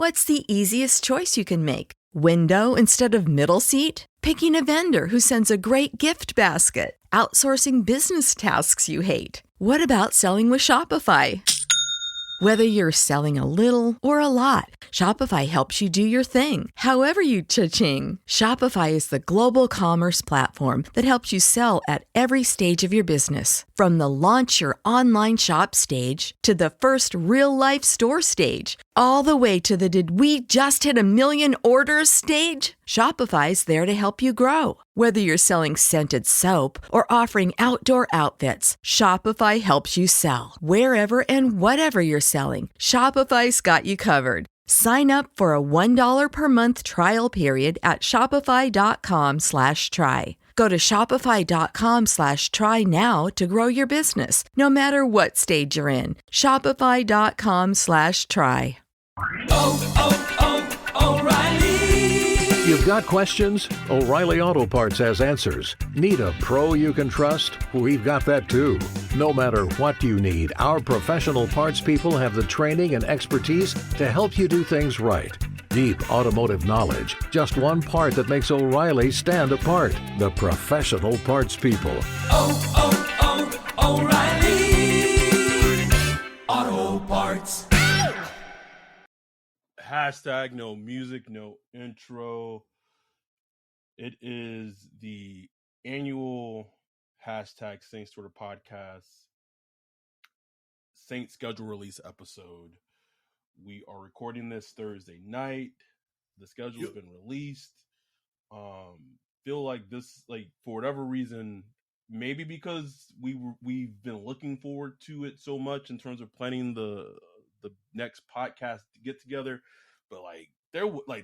What's the easiest choice you can make? Window instead of middle seat? Picking a vendor who sends a great gift basket? Outsourcing business tasks you hate? What about selling with Shopify? Whether you're selling a little or a lot, Shopify helps you do your thing, however you cha-ching. Shopify is the global commerce platform that helps you sell at every stage of your business. From the launch your online shop stage to the first real-life store stage, all the way to the did we just hit a million orders stage. Shopify's there to help you grow. Whether you're selling scented soap or offering outdoor outfits, Shopify helps you sell. Wherever and whatever you're selling, Shopify's got you covered. Sign up for a $1 per month trial period at shopify.com/try. Go to shopify.com/try now to grow your business, no matter what stage you're in. Shopify.com/try. O'Reilly. You've got questions? O'Reilly Auto Parts has answers. Need a pro you can trust? We've got that too. No matter what you need, our professional parts people have the training and expertise to help you do things right. Deep automotive knowledge, just one part that makes O'Reilly stand apart. The professional parts people. O'Reilly Auto Parts. Hashtag no music, no intro. It is the annual hashtag Saints Twitter podcast Saints schedule release episode. We are recording this Thursday night. The schedule has been released. Feel like this, like, for whatever reason, maybe because we've been looking forward to it so much in terms of planning the next podcast to get together, but like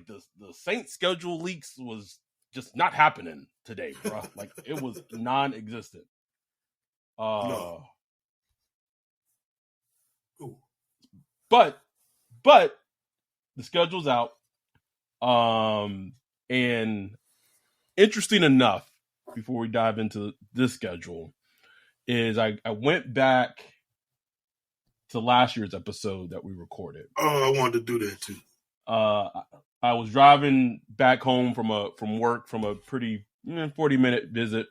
the Saints schedule leaks was just not happening today, bro. Like, it was non-existent. No. But the schedule's out. And interesting enough, before we dive into this schedule, is I went back to last year's episode that we recorded. Oh, I wanted to do that too. I was driving back home from work from a pretty 40-minute visit.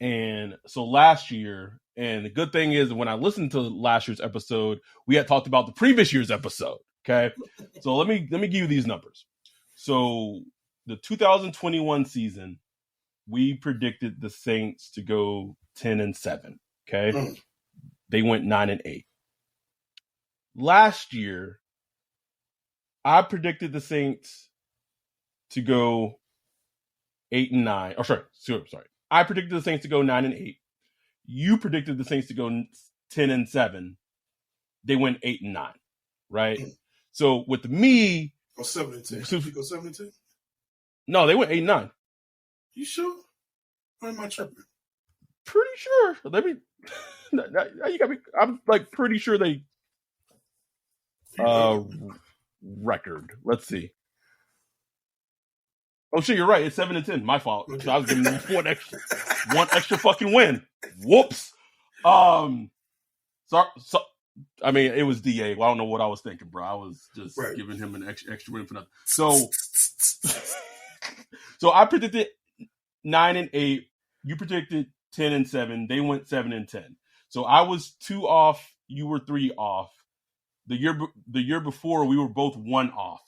And so last year, and the good thing is when I listened to last year's episode, we had talked about the previous year's episode. Okay. So let me give you these numbers. So the 2021 season, we predicted the Saints to go 10-7. Okay. They went 9-8. Last year, I predicted the Saints to go 8-9. Or sorry. I predicted the Saints to go 9-8. You predicted the Saints to go 10-7. They went 8-9. Right? So with me, 7-10. Did you go 7-10? No, they went 8-9. You sure? Why am I tripping? Pretty sure. Let me. You got me. I'm like pretty sure they. Record. Let's see. Oh shit, you're right. It's 7-10. My fault. Okay. I was giving them one extra fucking win. Whoops. So I mean, it was DA. Well, I don't know what I was thinking, bro. I was just giving him an extra win for nothing. So I predicted 9-8. You predicted 10-7. They went 7-10. So I was 2 off. You were 3 off. The year before, we were both 1 off.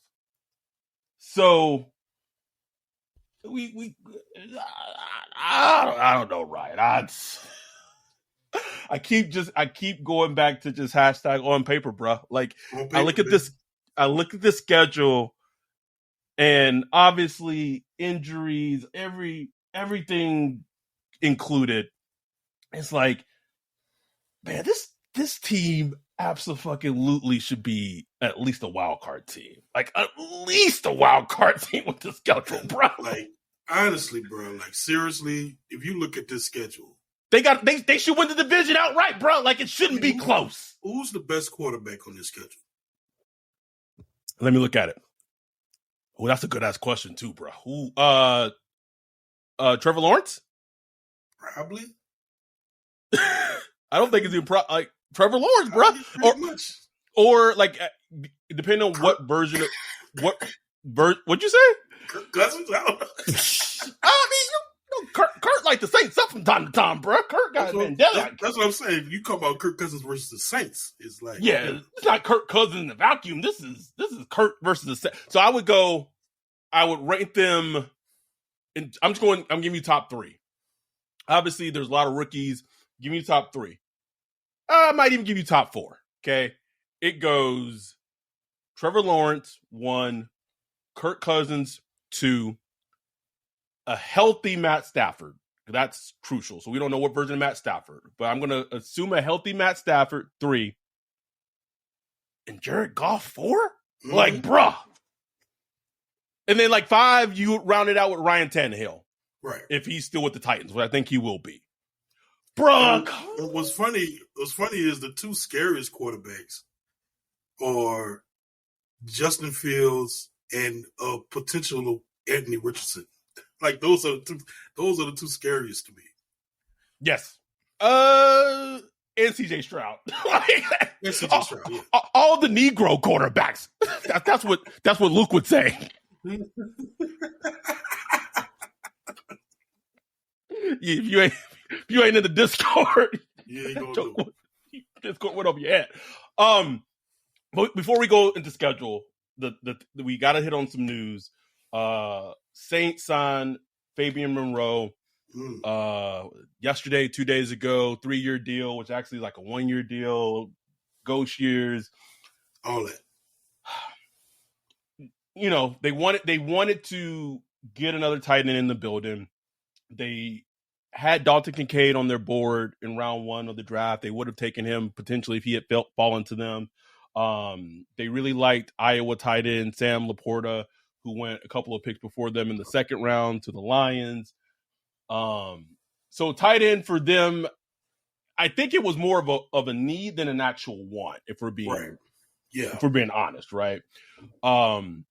So I don't know, Ryan. I keep going back to just hashtag on paper, bro. Like, I look at this schedule, and obviously injuries, everything included. It's like, man, this team absolutely should be at least a wild card team. Like, at least a wild card team with the schedule, bro. Like, honestly, bro, like, seriously, if you look at this schedule, they should win the division outright, bro. Like, it shouldn't be close. Who's the best quarterback on this schedule? Let me look at it. Oh, that's a good ass question too, bro. Who? Trevor Lawrence? Probably. I don't think it's even like Trevor Lawrence, bro. or like depending on what version of what'd you say? Kirk Cousins? I don't know. I mean, Kurt like the Saints up from time to time, bro. Kurt got Mandela. That's what I'm saying. You talk about Kirk Cousins versus the Saints. It's like it's not Kirk Cousins in the vacuum. This is Kurt versus the Saints. So I would rate them. And I'm giving you top 3. Obviously, there's a lot of rookies. Give me top 3. I might even give you top 4. Okay, it goes Trevor Lawrence 1, Kirk Cousins 2. A healthy Matt Stafford. That's crucial. So we don't know what version of Matt Stafford, but I'm going to assume a healthy Matt Stafford 3. And Jared Goff 4? Mm-hmm. Like, bruh. And then like 5, you round it out with Ryan Tannehill. Right. If he's still with the Titans, which I think he will be. Bruh. What's funny is the 2 scariest quarterbacks are Justin Fields and potential Anthony Richardson. Like those are the 2 scariest to me. Yes. And CJ Stroud. And CJ Stroud, yeah. All the Negro quarterbacks. That's what Luke would say. If you ain't in the Discord, yeah, Discord went over your head. But before we go into schedule, we got to hit on some news. Saints signed Fabian Monroe yesterday, 2 days ago, 3-year deal, which actually is like a 1-year deal, ghost years. All that. You know, they wanted to get another tight end in the building. They had Dalton Kincaid on their board in round 1 of the draft. They would have taken him potentially if he had fallen to them. They really liked Iowa tight end Sam Laporta, who went a couple of picks before them in the 2nd round to the Lions. So tight end for them, I think it was more of a need than an actual want, if we're being if we're being honest, right? And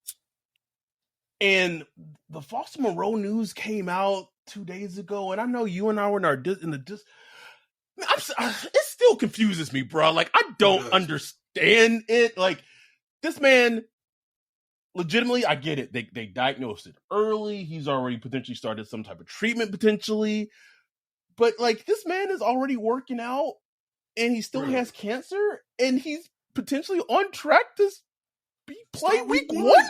the Foster Moreau news came out 2 days ago, and I know you and I were it still confuses me, bro. Like, I don't understand it. Like, this man, legitimately, I get it. They diagnosed it early. He's already potentially started some type of treatment, potentially. But, like, this man is already working out, and he still has cancer, and he's potentially on track to play week 1? What are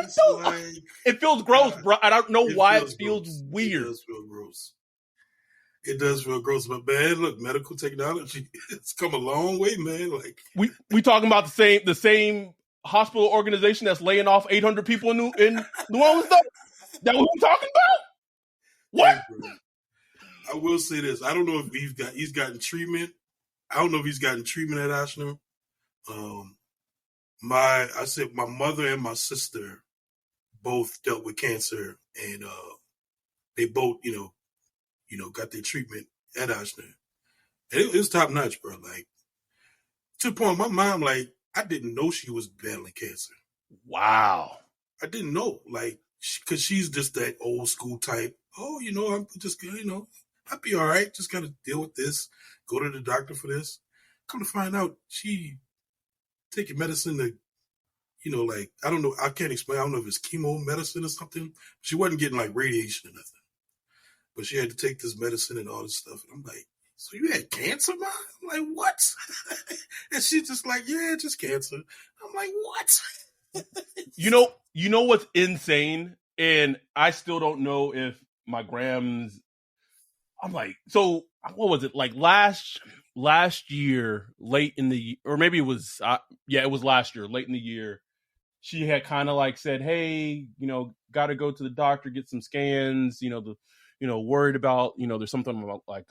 we doing? It feels gross, bro. I don't know why it feels weird. It does feel gross. It does feel gross, but man, look, medical technology, it's come a long way, man. Like we talking about the same hospital organization that's laying off 800 people in New Orleans, though? That what we talking about? What? Yeah, I will say this. I don't know if he's gotten treatment. I don't know if he's gotten treatment at Ashland. My mother and my sister both dealt with cancer, and they both, got their treatment at Ashland. And it was top notch, bro. Like, to the point, my mom, like, I didn't know she was battling cancer. Wow. I didn't know, like, because she's just that old school type. Oh, I'm just, I'll be all right. Just got to deal with this. Go to the doctor for this. Come to find out, she taking medicine to, like, I don't know. I can't explain. I don't know if it's chemo medicine or something. She wasn't getting, like, radiation or nothing. But she had to take this medicine and all this stuff. And I'm like, so you had cancer, Mom? I'm like, what? And she's just like, yeah, just cancer. I'm like, what? You know what's insane? And I still don't know if my grams, I'm like, so what was it? Like last year, late in the, or maybe it was, it was last year, late in the year, she had kind of like said, hey, got to go to the doctor, get some scans, worried about, there's something about like,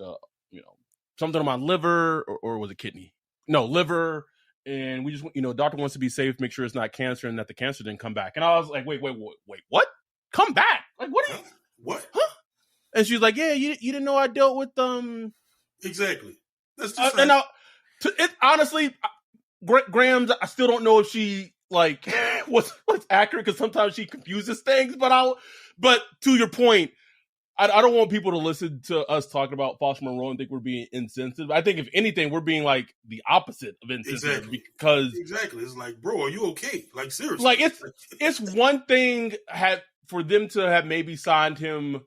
something on my liver or was it kidney? No, liver. And we just, doctor wants to be safe, make sure it's not cancer and that the cancer didn't come back. And I was like, wait, what? Come back? Like, what? What? Huh? And she's like, yeah, you didn't know I dealt with, Exactly. That's just and honestly, Grams, I still don't know if she, like, what's accurate because sometimes she confuses things. But to your point, I don't want people to listen to us talking about Foster Moreau and think we're being insensitive. I think if anything, we're being like the opposite of insensitive because it's like, bro, are you okay? Like seriously, like it's one thing for them to have maybe signed him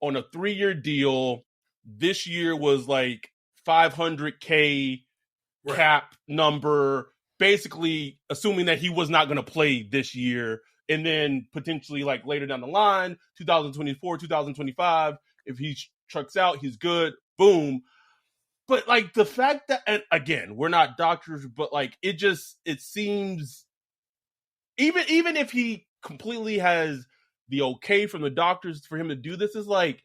on a 3-year deal. This year was like $500K cap number, basically assuming that he was not going to play this year. And then potentially like later down the line, 2024, 2025, if he trucks out, he's good. Boom. But like the fact that, and again, we're not doctors, but like it seems even if he completely has the okay from the doctors for him to do this, is like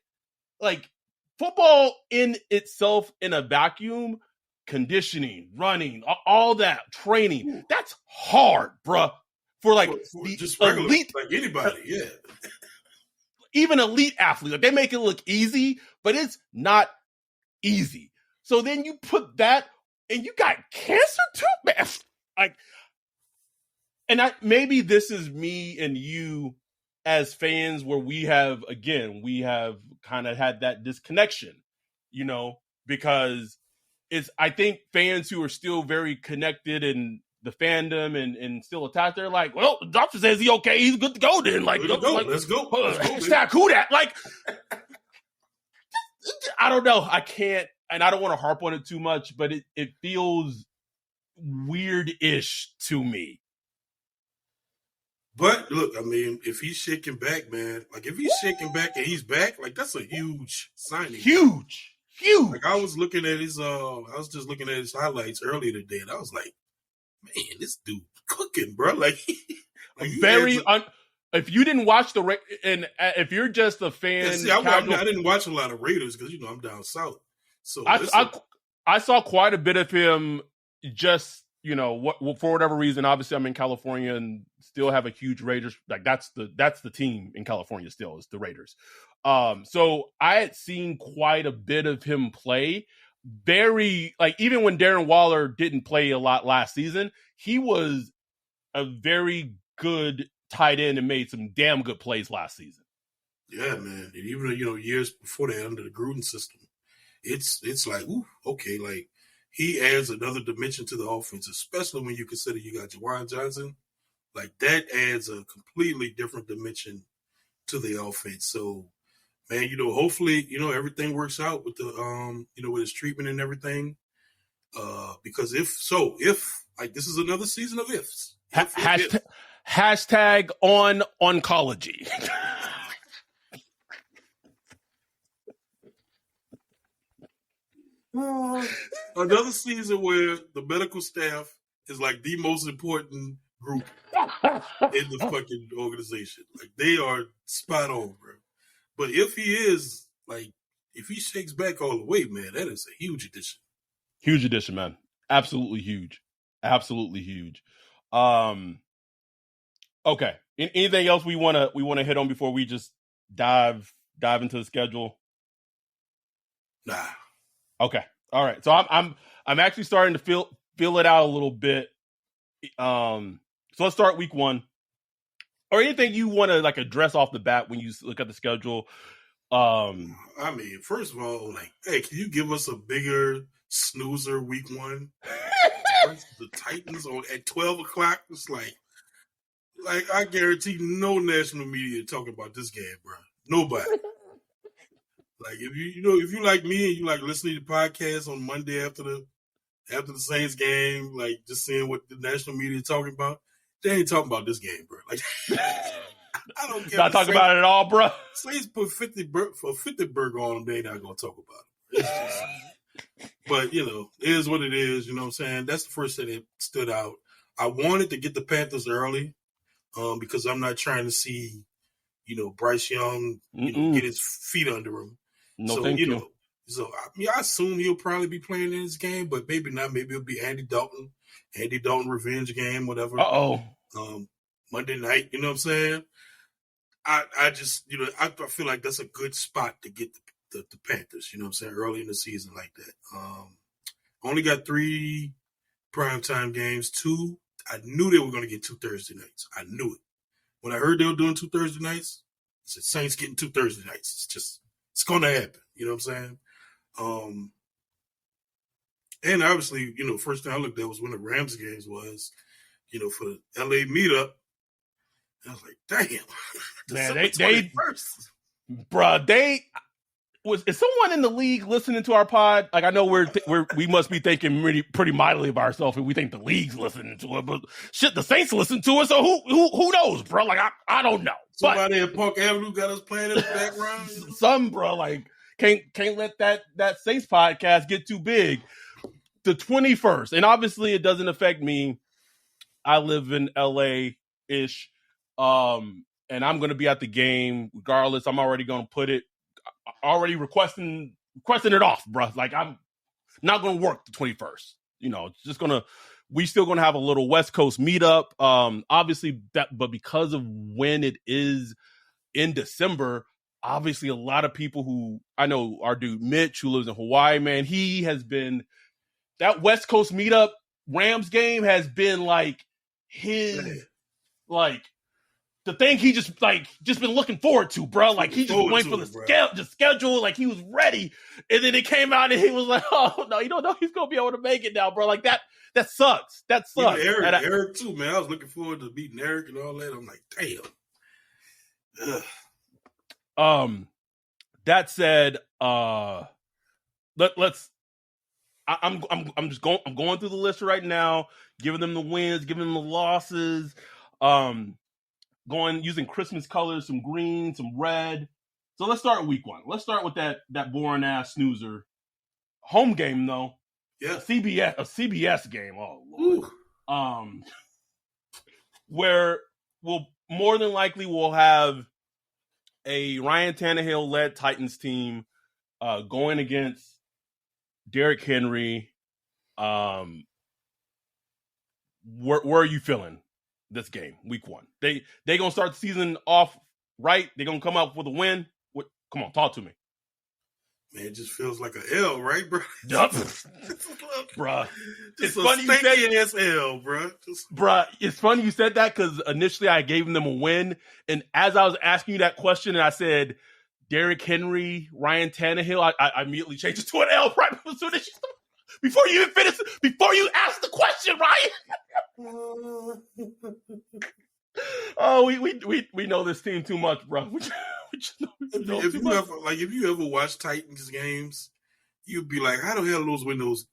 football in itself in a vacuum, conditioning, running, all that training, that's hard, bruh. For like for the just regular, elite, like anybody, yeah. Even elite athletes, like they make it look easy, but it's not easy. So then you put that, and you got cancer too, man. Like, and maybe this is me and you as fans, where we have kind of had that disconnection, because I think fans who are still very connected and the fandom and still attached, they're like, well, the doctor says he's okay, he's good to go then. Like, let's go. Hashtag who that? Like, I don't know. I can't, and I don't want to harp on it too much, but it feels weird-ish to me. But look, I mean, if he's shaking back, man, like if he's shaking back and he's back, like that's a huge signing. Huge. Like I was looking at his, just looking at his highlights earlier today, and I was like, man, this dude cooking, bro. Like if you didn't watch and if you're just a fan, I didn't watch a lot of Raiders because I'm down south. So I saw quite a bit of him. Just for whatever reason, obviously I'm in California and still have a huge Raiders. Like that's the team in California still is the Raiders. So I had seen quite a bit of him play. Very, like, even when Darren Waller didn't play a lot last season, he was a very good tight end and made some damn good plays last season. Yeah, man. And even years before that under the Gruden system, it's like, ooh, okay, like he adds another dimension to the offense, especially when you consider you got Jawan Johnson. Like that adds a completely different dimension to the offense. So, man, hopefully, everything works out with the, with his treatment and everything. Because if like this is another season of ifs. Hashtag on oncology. Another season where the medical staff is like the most important group in the fucking organization. Like they are spot on, bro. But if he is, like, if he shakes back all the way, man, that is a huge addition. Huge addition, man. Absolutely huge. Absolutely huge. Okay. Anything else we wanna hit on before we just dive into the schedule? Nah. Okay. All right. So I'm actually starting to feel it out a little bit. So let's start week 1. Or anything you want to like address off the bat when you look at the schedule. I mean, first of all, like, hey, can you give us a bigger snoozer week 1? The Titans at 12 o'clock. It's like I guarantee no national media talking about this game, bro. Nobody. Like if you like me and you like listening to podcasts on Monday after the Saints game, like just seeing what the national media talking about, they ain't talking about this game, bro. Like I don't care. Not talking about it at all, bro. Saints put 50 burger on them, they not gonna talk about it. It's just, but it is what it is. You know what I'm saying? That's the first thing that stood out. I wanted to get the Panthers early, because I'm not trying to see, Bryce Young, get his feet under him. No, so, thank you. So I assume he'll probably be playing in this game, but maybe not. Maybe it'll be Andy Dalton revenge game, whatever. Monday night, you know what I'm saying? I just, I feel like that's a good spot to get the Panthers, you know what I'm saying, early in the season like that. Only got 3 primetime games, 2. I knew they were going to get 2 Thursday nights. I knew it. When I heard they were doing 2 Thursday nights, said, Saints getting 2 Thursday nights. It's going to happen. You know what I'm saying? And obviously, first thing I looked at was when the Rams games was, for the LA meetup. I was like, damn. Man, is someone in the league listening to our pod? Like, I know we must be thinking pretty mightily of ourselves, and we think the league's listening to it, but shit, the Saints listen to it, so who knows, bro? Like, I don't know. Somebody at Park Avenue got us playing in the background. Some, bro, like, can't let that Saints podcast get too big. The 21st, and obviously it doesn't affect me. I live in LA-ish, and I'm going to be at the game regardless. I'm already going to put it. Already requesting it off, bro. Like, I'm not going to work the 21st. We still going to have a little West Coast meetup. Obviously but because of when it is in December, obviously a lot of people who I know, our dude Mitch, who lives in Hawaii, man, he has been that West Coast meetup Rams game has been like his, like, the thing he just been looking forward to, bro. Like, he just went for the schedule, like he was ready, and then it came out and he was like, "Oh no, you don't know he's gonna be able to make it now, bro." Like that sucks. That sucks. Even Eric too, man. I was looking forward to beating Eric and all that. I'm like, damn. Ugh. That said, let's. I'm just going. I'm going through the list right now, giving them the wins, giving them the losses. Going using Christmas colors, some green, some red. So let's start week 1. Let's start with that boring ass snoozer. Home game though. Yeah. A CBS game. Oh Lord. Where we'll more than likely we'll have a Ryan Tannehill led Titans team going against Derrick Henry. Where are you feeling this game, week 1? They gonna start the season off right? They gonna come out with a win? Come on, talk to me. Man, it just feels like an L, right, bro? Yup. Bruh. It's funny you said ass L, bro. Bruh, it's funny you said that because initially I gave them a win, and as I was asking you that question and I said Derrick Henry, Ryan Tannehill, I immediately changed it to an L right as soon as before you even finish, before you ask the question, Ryan. Oh, we know this team too much, bro. If you ever watch Titans games, you'd be like, how the hell those win those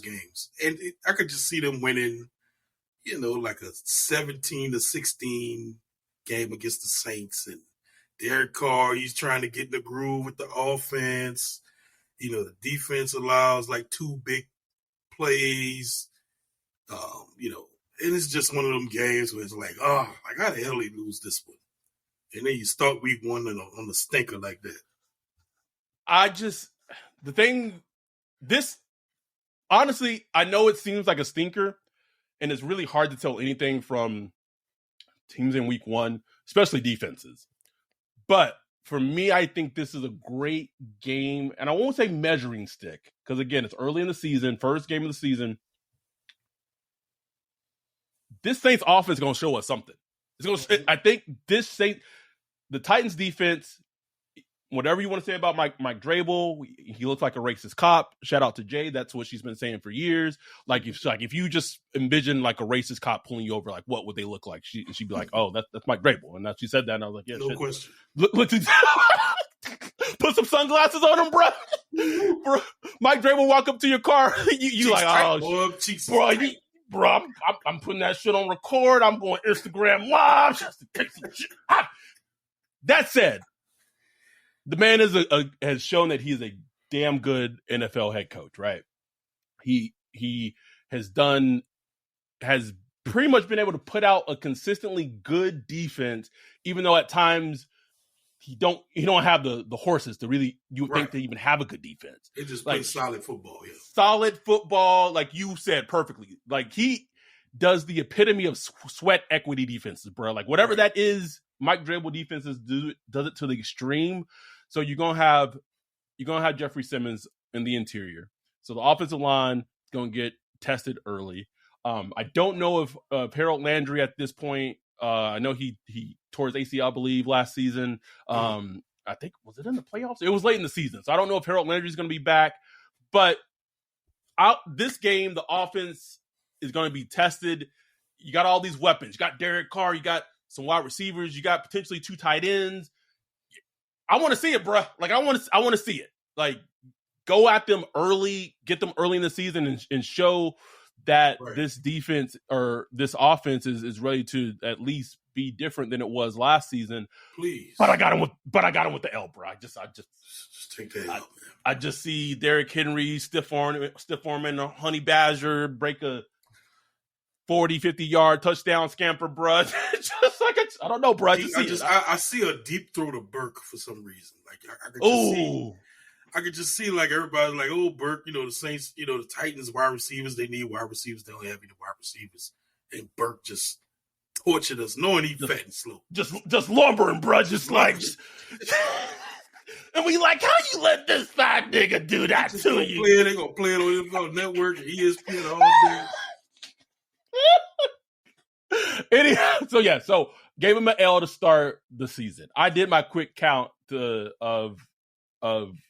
games? And I could just see them winning, like a 17-16 game against the Saints. And Derek Carr, he's trying to get in the groove with the offense. The defense allows like 2 big plays. And it's just one of them games where it's like, how the hell they lose this one? And then you start week 1 on the stinker like that. Honestly, I know it seems like a stinker, and it's really hard to tell anything from teams in week 1, especially defenses. But for me, I think this is a great game, and I won't say measuring stick, because again, it's early in the season, first game of the season. This Saints offense is going to show us something. I think the Titans defense, whatever you want to say about Mike Vrabel, he looks like a racist cop. Shout out to Jay. That's what she's been saying for years. Like if you just envision like a racist cop pulling you over, like what would they look like? She'd be like, oh, that's Mike Vrabel. And she said that, and I was like, yeah, no question. Look, put some sunglasses on him, bro. Mike Vrabel walk up to your car. you like, oh, bro, I'm putting that shit on record. I'm going Instagram live just to take some shit. That said, the man has shown that he's a damn good NFL head coach, right? He has pretty much been able to put out a consistently good defense, even though at times he don't have the horses to really think to even have a good defense. It just plays solid football, yeah. Solid football, like you said perfectly. Like he does the epitome of sweat equity defenses, bro. Like whatever that is, Mike Vrabel defenses does it to the extreme. So you're gonna have Jeffrey Simmons in the interior. So the offensive line is gonna get tested early. I don't know if Harold Landry at this point I know he tore his ACL, I believe, last season. I think, was it in the playoffs? It was late in the season. So I don't know if Harold Landry is going to be back. But this game, the offense is going to be tested. You got all these weapons. You got Derek Carr. You got some wide receivers. You got potentially 2 tight ends. I want to see it, bro. Like, I want to see it. Like, go at them early, get them early in the season, and show that this defense or this offense is ready to at least be different than it was last season. Please. But I got him with the L, bro. I just take that out, man. I just see Derrick Henry, stiff arm and a Honey Badger break a 40, 50-yard touchdown scamper, bro. Just like I don't know, bro. I see a deep throw to Burke for some reason. Like I could just see like everybody like, oh, Burke, the Saints, the Titans wide receivers, they need wide receivers. They don't have any wide receivers. And Burke just tortured us, knowing he fat and slow. Just lumbering, bro. And we like, how you let this fat nigga do that to you? They're going to play it on the network, ESPN all day. Anyhow, so gave him an L to start the season. I did my quick count of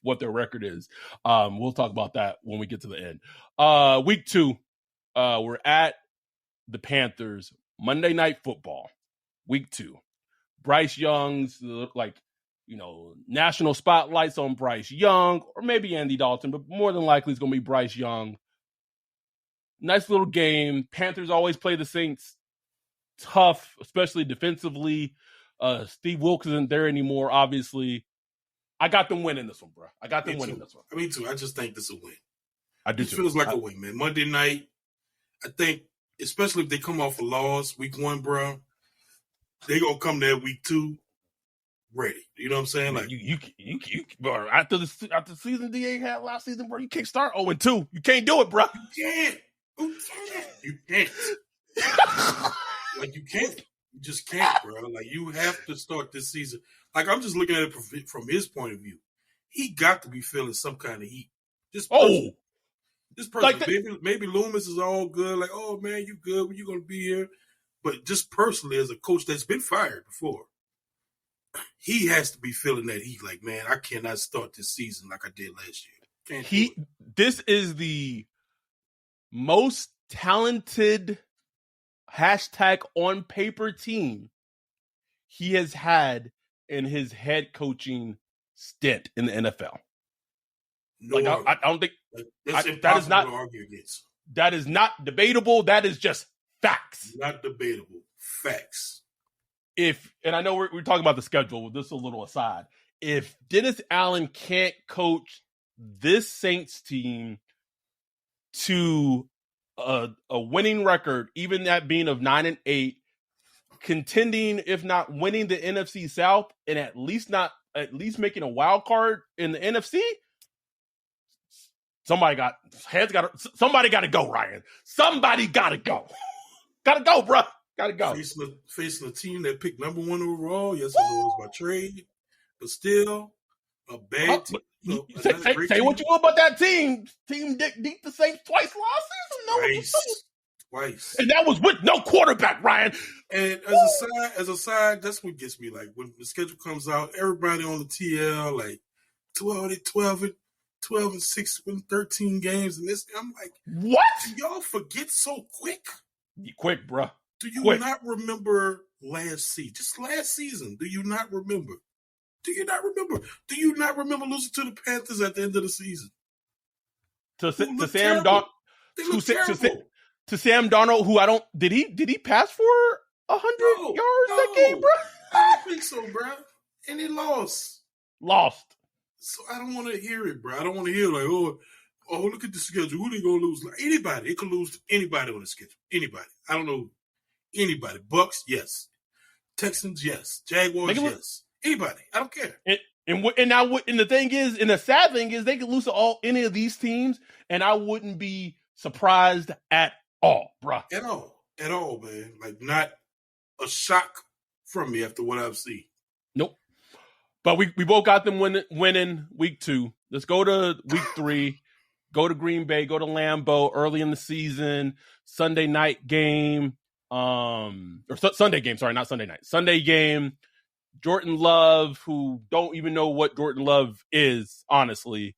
what their record is. We'll talk about that when we get to the end. Week 2, we're at the Panthers. Monday Night Football, week 2. Bryce Young's national spotlights on Bryce Young, or maybe Andy Dalton, but more than likely it's going to be Bryce Young. Nice little game. Panthers always play the Saints tough, especially defensively. Steve Wilks isn't there anymore, obviously. I got them winning this one, bro. Winning this one. Me too. I just think this is a win. I do It too. feels like a win, man. Monday night, I think, especially if they come off a loss week 1, bro, they going to come there week 2 ready. You know what I'm saying? Like you bro, after the season DA had last season, bro, you can't start 0-2. You can't do it, bro. You can't. Like, you can't. You just can't, bro. Like, you have to start this season. Like, I'm just looking at it from his point of view. He got to be feeling some kind of heat. This person, like maybe Loomis is all good. Like, oh, man, you good. When you going to be here? But just personally, as a coach that's been fired before, he has to be feeling that heat. Like, man, I cannot start this season like I did last year. This is the most talented #on paper team he has had in his head coaching stint in the NFL. I don't think that is not to argue against. That is not debatable. That is just facts. Not debatable. Facts. And I know we're talking about the schedule. This is a little aside. If Dennis Allen can't coach this Saints team to a winning record, even that being of 9-8, contending, if not winning the NFC South, and at least making a wild card in the NFC, somebody got to go, Ryan. Somebody got to go. Got to go, bro. Got to go. Facing a team that picked number 1 overall. Yes, I know it was by trade, but still a bad team. Say what you will about that team. Team beat the Saints twice last season. Twice. And that was with no quarterback, Ryan. And as a side, that's what gets me. Like, when the schedule comes out, everybody on the TL, like 12 and 6 win 13 games, and this, I'm like, what? Do y'all forget so quick? Quick, bro. Do you not remember last season? Just last season. Do you not remember? Do you not remember losing to the Panthers at the end of the season? To Sam Darnold, who did he pass for 100 yards that game, bro? I don't think so, bro. And he lost. So I don't want to hear it, bro. I don't want to hear like, oh, look at the schedule. Who they gonna lose? Like, anybody. It could lose to anybody on the schedule. Anybody. I don't know. Anybody. Bucks, yes. Texans, yes. Jaguars, yes. Anybody. I don't care. And the thing is, and the sad thing is, they could lose to any of these teams, and I wouldn't be surprised at all, bro. At all, man. Like, not a shock from me after what I've seen. Nope. But we both got them winning week 2. Let's go to week 3. Go to Green Bay. Go to Lambeau early in the season. Sunday night game. Sunday game. Sorry, not Sunday night. Sunday game. Jordan Love, who don't even know what Jordan Love is, honestly.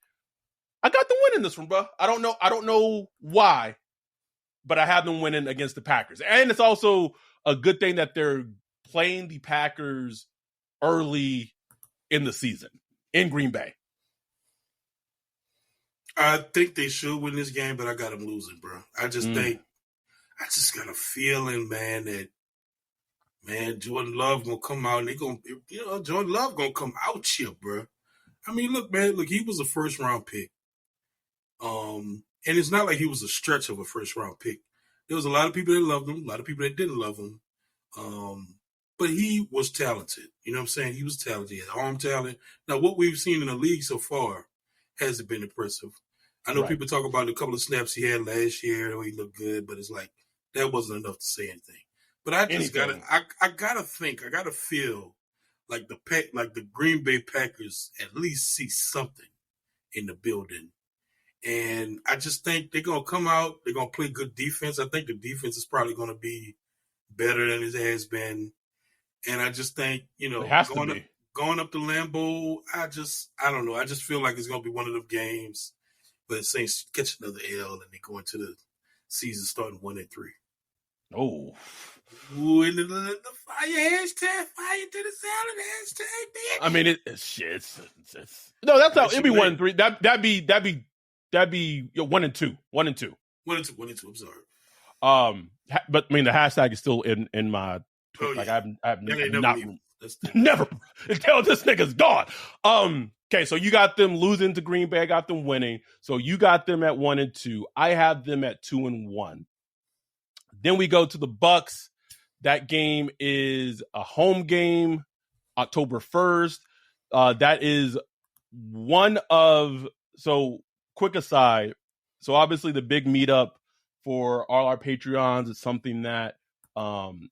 I got them winning this one, bro. I don't know why, but I have them winning against the Packers. And it's also a good thing that they're playing the Packers early in the season in Green Bay. I think they should win this game, but I got them losing, bro. I just got a feeling, man, that Jordan Love gonna come out and Jordan Love gonna come out here, bro. I mean, look, he was a first round pick. And it's not like he was a stretch of a first round pick. There was a lot of people that loved him, a lot of people that didn't love him. But he was talented. You know what I'm saying? He was talented. He had arm talent. Now, what we've seen in the league so far hasn't been impressive. I know people talk about a couple of snaps he had last year where he looked good, but it's like that wasn't enough to say anything. But I just gotta feel like the Green Bay Packers at least see something in the building. And I just think they're gonna come out, they're gonna play good defense. I think the defense is probably gonna be better than it has been. And I just think, going up to Lambeau, I don't know. I just feel like it's gonna be one of them games, but Saints catch another L and they go into the season starting 1-3. Oh. Ooh, and the fire hashtag, fire to the salad hashtag, bitch. I mean, it's no, that's how it'd be 1-3. That'd be 1-2. 1-2. 1-2. I'm sorry. But I mean, the hashtag is still in my tweet. Like I've never until this nigga's gone. Okay, so you got them losing to Green Bay. I got them winning. So you got them at 1-2. I have them at 2-1. Then we go to the Bucks. That game is a home game, October 1st. That is quick aside. So obviously the big meetup for all our Patreons is something that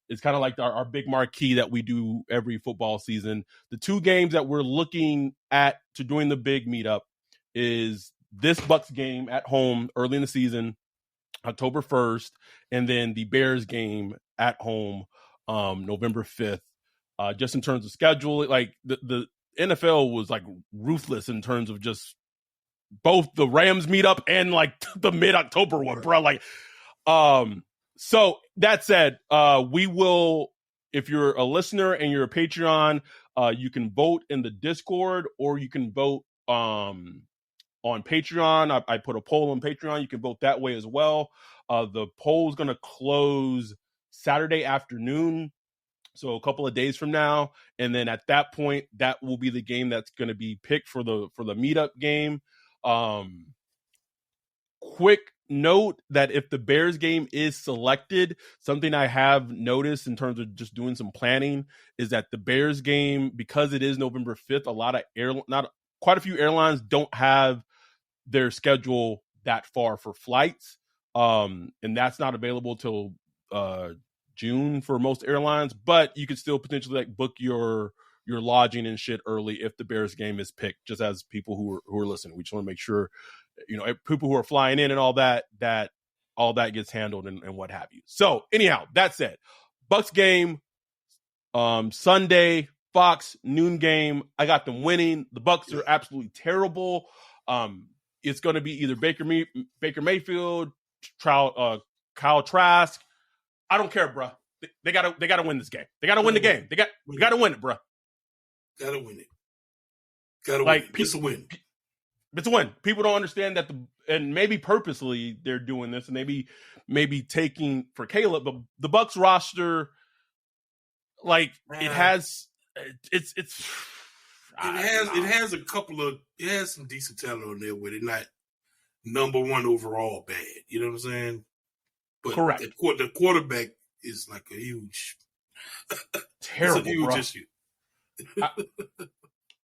is kind of like our big marquee that we do every football season. The two games that we're looking at to doing the big meetup is this Bucks game at home early in the season, October 1st, and then the Bears game at home, November 5th. Just in terms of schedule, like the NFL was like ruthless in terms of just both the Rams meetup and like the mid-October one, bro. Like, so that said, we will, if you're a listener and you're a Patreon, you can vote in the Discord or you can vote on Patreon. I put a poll on Patreon. You can vote that way as well. The poll is going to close Saturday afternoon, so a couple of days from now. And then at that point, that will be the game that's going to be picked for the meetup game. Quick note that if the Bears game is selected, something I have noticed in terms of just doing some planning is that the Bears game, because it is November 5th, quite a few airlines don't have their schedule that far for flights. And that's not available till June for most airlines, but you could still potentially like book your lodging and shit early if the Bears game is picked, just as people who are listening. We just want to make sure, people who are flying in and all that gets handled and what have you. So anyhow, that said, Bucks game, Sunday, Fox noon game. I got them winning. The Bucks are absolutely terrible. It's going to be either Baker Mayfield, Kyle Trask. I don't care, bro. They gotta win this game. They gotta win the game. They gotta win it, bro. Gotta win it. It's a win. It's a win. People don't understand that and maybe purposely they're doing this, and maybe taking for Caleb, but the Bucks roster, like it has some decent talent on there with it, not number one overall bad. You know what I'm saying? But correct. The quarterback is like a huge, terrible, it's a huge issue.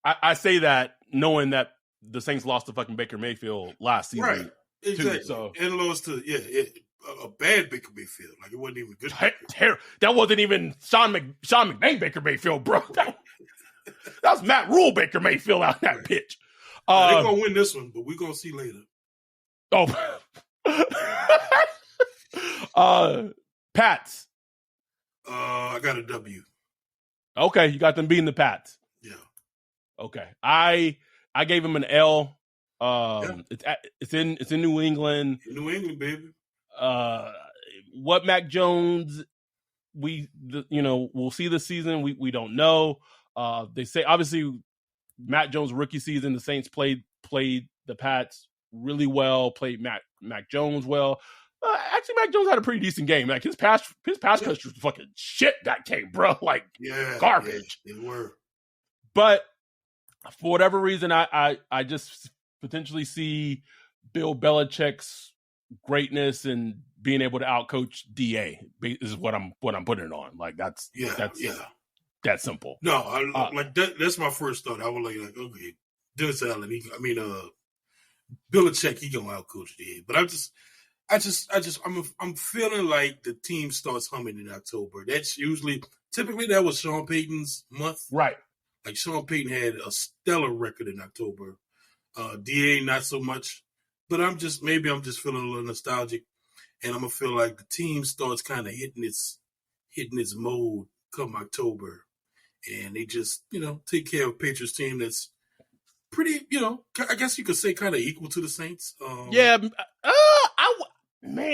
I say that knowing that the Saints lost to fucking Baker Mayfield last season, right? Exactly. Too, so and lost to a bad Baker Mayfield. Like it wasn't even good. That wasn't even Sean McVay Baker Mayfield, bro. That was Matt Rule Baker Mayfield out in that pitch. They're gonna win this one, but we're gonna see later. Oh, Pats. I got a W. Okay, you got them beating the Pats. Yeah. Okay, I gave them an L. It's in New England. New England, baby. What Mac Jones we'll see this season. We don't know. They say obviously Mac Jones rookie season, the Saints played the Pats really well, played Mac Jones well. Actually, Mac Jones had a pretty decent game. Like his pass catch was fucking shit that game, bro. Like garbage. Yeah, they were. But for whatever reason, I just potentially see Bill Belichick's greatness and being able to outcoach DA is what I'm putting it on. Like that's that simple. No, like that's my first thought. I was like okay, Dennis Allen. Belichick, he gonna outcoach DA. But I'm feeling like the team starts humming in October. That's typically that was Sean Payton's month, right? Like Sean Payton had a stellar record in October. DA not so much, but I'm just feeling a little nostalgic, and I'm gonna feel like the team starts kind of hitting its mode come October, and they just take care of a Patriots team that's pretty I guess you could say kind of equal to the Saints.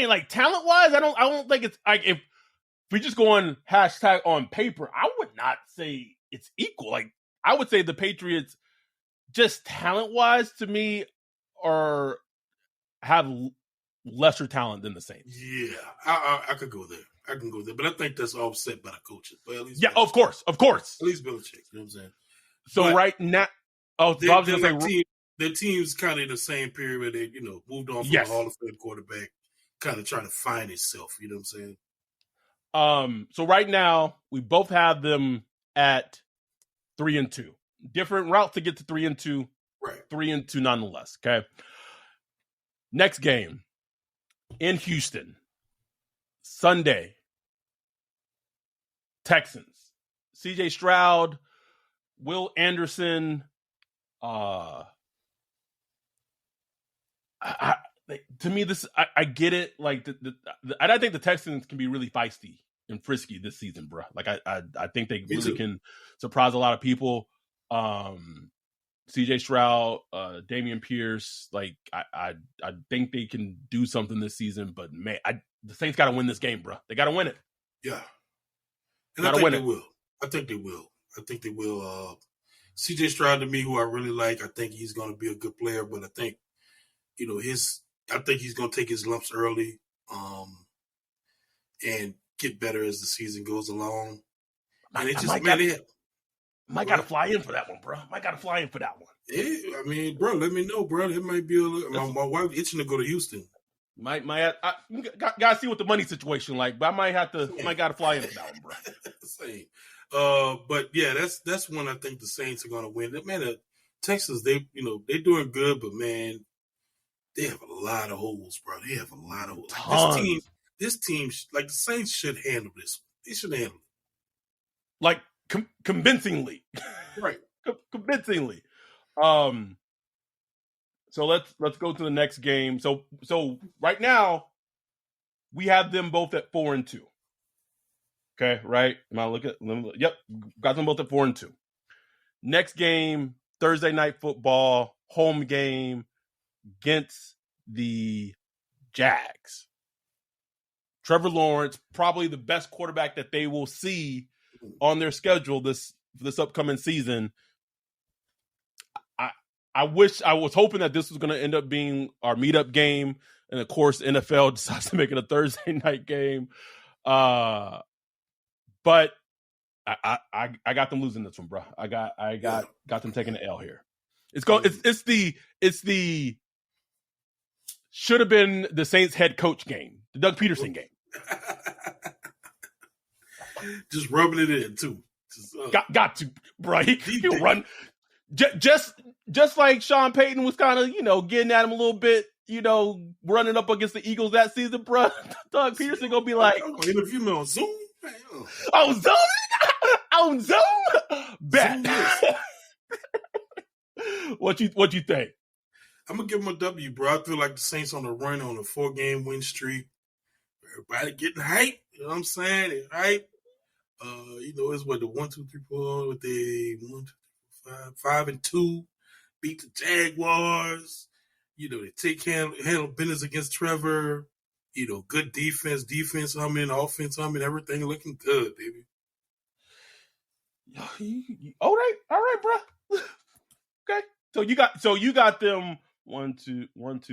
Like talent wise, I don't think it's like if we just go on hashtag on paper, I would not say it's equal. Like I would say the Patriots, just talent wise, to me, have lesser talent than the Saints. Yeah, I could go there. I can go there, but I think that's offset by the coaches. But at least of course. At least Belichick. You know what I'm saying? So but right now, their team's kind of in the same period where they moved on from a Hall of Fame quarterback, kind of trying to find itself. You know what I'm saying? So right now we both have them at 3-2. Different route to get to 3-2. Right. 3-2 nonetheless. Okay. Next game in Houston, Sunday. Texans. CJ Stroud, Will Anderson. To me, I get it. Like I think the Texans can be really feisty and frisky this season, bro. Like I think they really can surprise a lot of people. CJ Stroud, Dameon Pierce, like I think they can do something this season. But man, the Saints got to win this game, bro. They got to win it. Yeah, and I think they will. I think they will. CJ Stroud, to me, who I really like, I think he's going to be a good player. But I think I think he's going to take his lumps early, and get better as the season goes along. And Might got to fly in for that one, bro. Yeah, I mean, bro, let me know, bro. It might be a little. My wife itching to go to Houston. Got to see what the money situation like, but I might got to fly in for that one, bro. Same. But yeah, that's one I think the Saints are going to win. Man, the Texans, they're doing good, but man, they have a lot of holes, bro. They have a lot of holes. Like this team, like the Saints should handle this. They should handle it. Like convincingly, right? Convincingly. So let's go to the next game. So right now we have them both at 4-2. Okay, right? Yep, got them both at 4-2. Next game, Thursday Night Football, home game against the Jags. Trevor Lawrence, probably the best quarterback that they will see on their schedule this upcoming season. I was hoping that this was going to end up being our meetup game, and of course, NFL decides to make it a Thursday night game. But I got them losing this one, bro. I got them taking the L here. It's the should have been the Saints head coach game, the Doug Peterson game. Just rubbing it in too. Got to, bro. He'll run. Just like Sean Payton was kind of, getting at him a little bit, running up against the Eagles that season, bro. Doug Peterson gonna be like, interview me on Zoom. On Zoom. Bet. What you think? I'm gonna give him a W, bro. I feel like the Saints on the run on a 4-game win streak. Everybody getting hype. You know what I'm saying? They're hype. It's what the 1, 2, 3, 4 with the 1, 2, 3, 5-2, beat the Jaguars. They take handle business against Trevor. Good defense, offense, everything looking good, baby. All right, bro. Okay, so you got them 1, 2,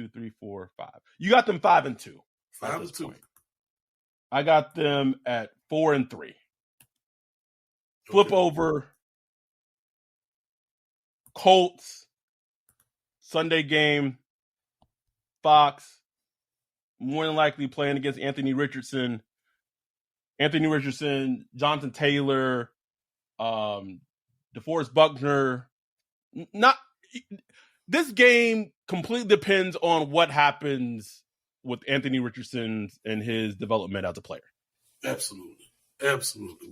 3, 4, 5. You got them 5-2. 5-2. I got them at 4-3. Flip over. Colts Sunday game. Fox more than likely playing against Anthony Richardson, Jonathan Taylor, DeForest Buckner. This game completely depends on what happens with Anthony Richardson and his development as a player. Absolutely.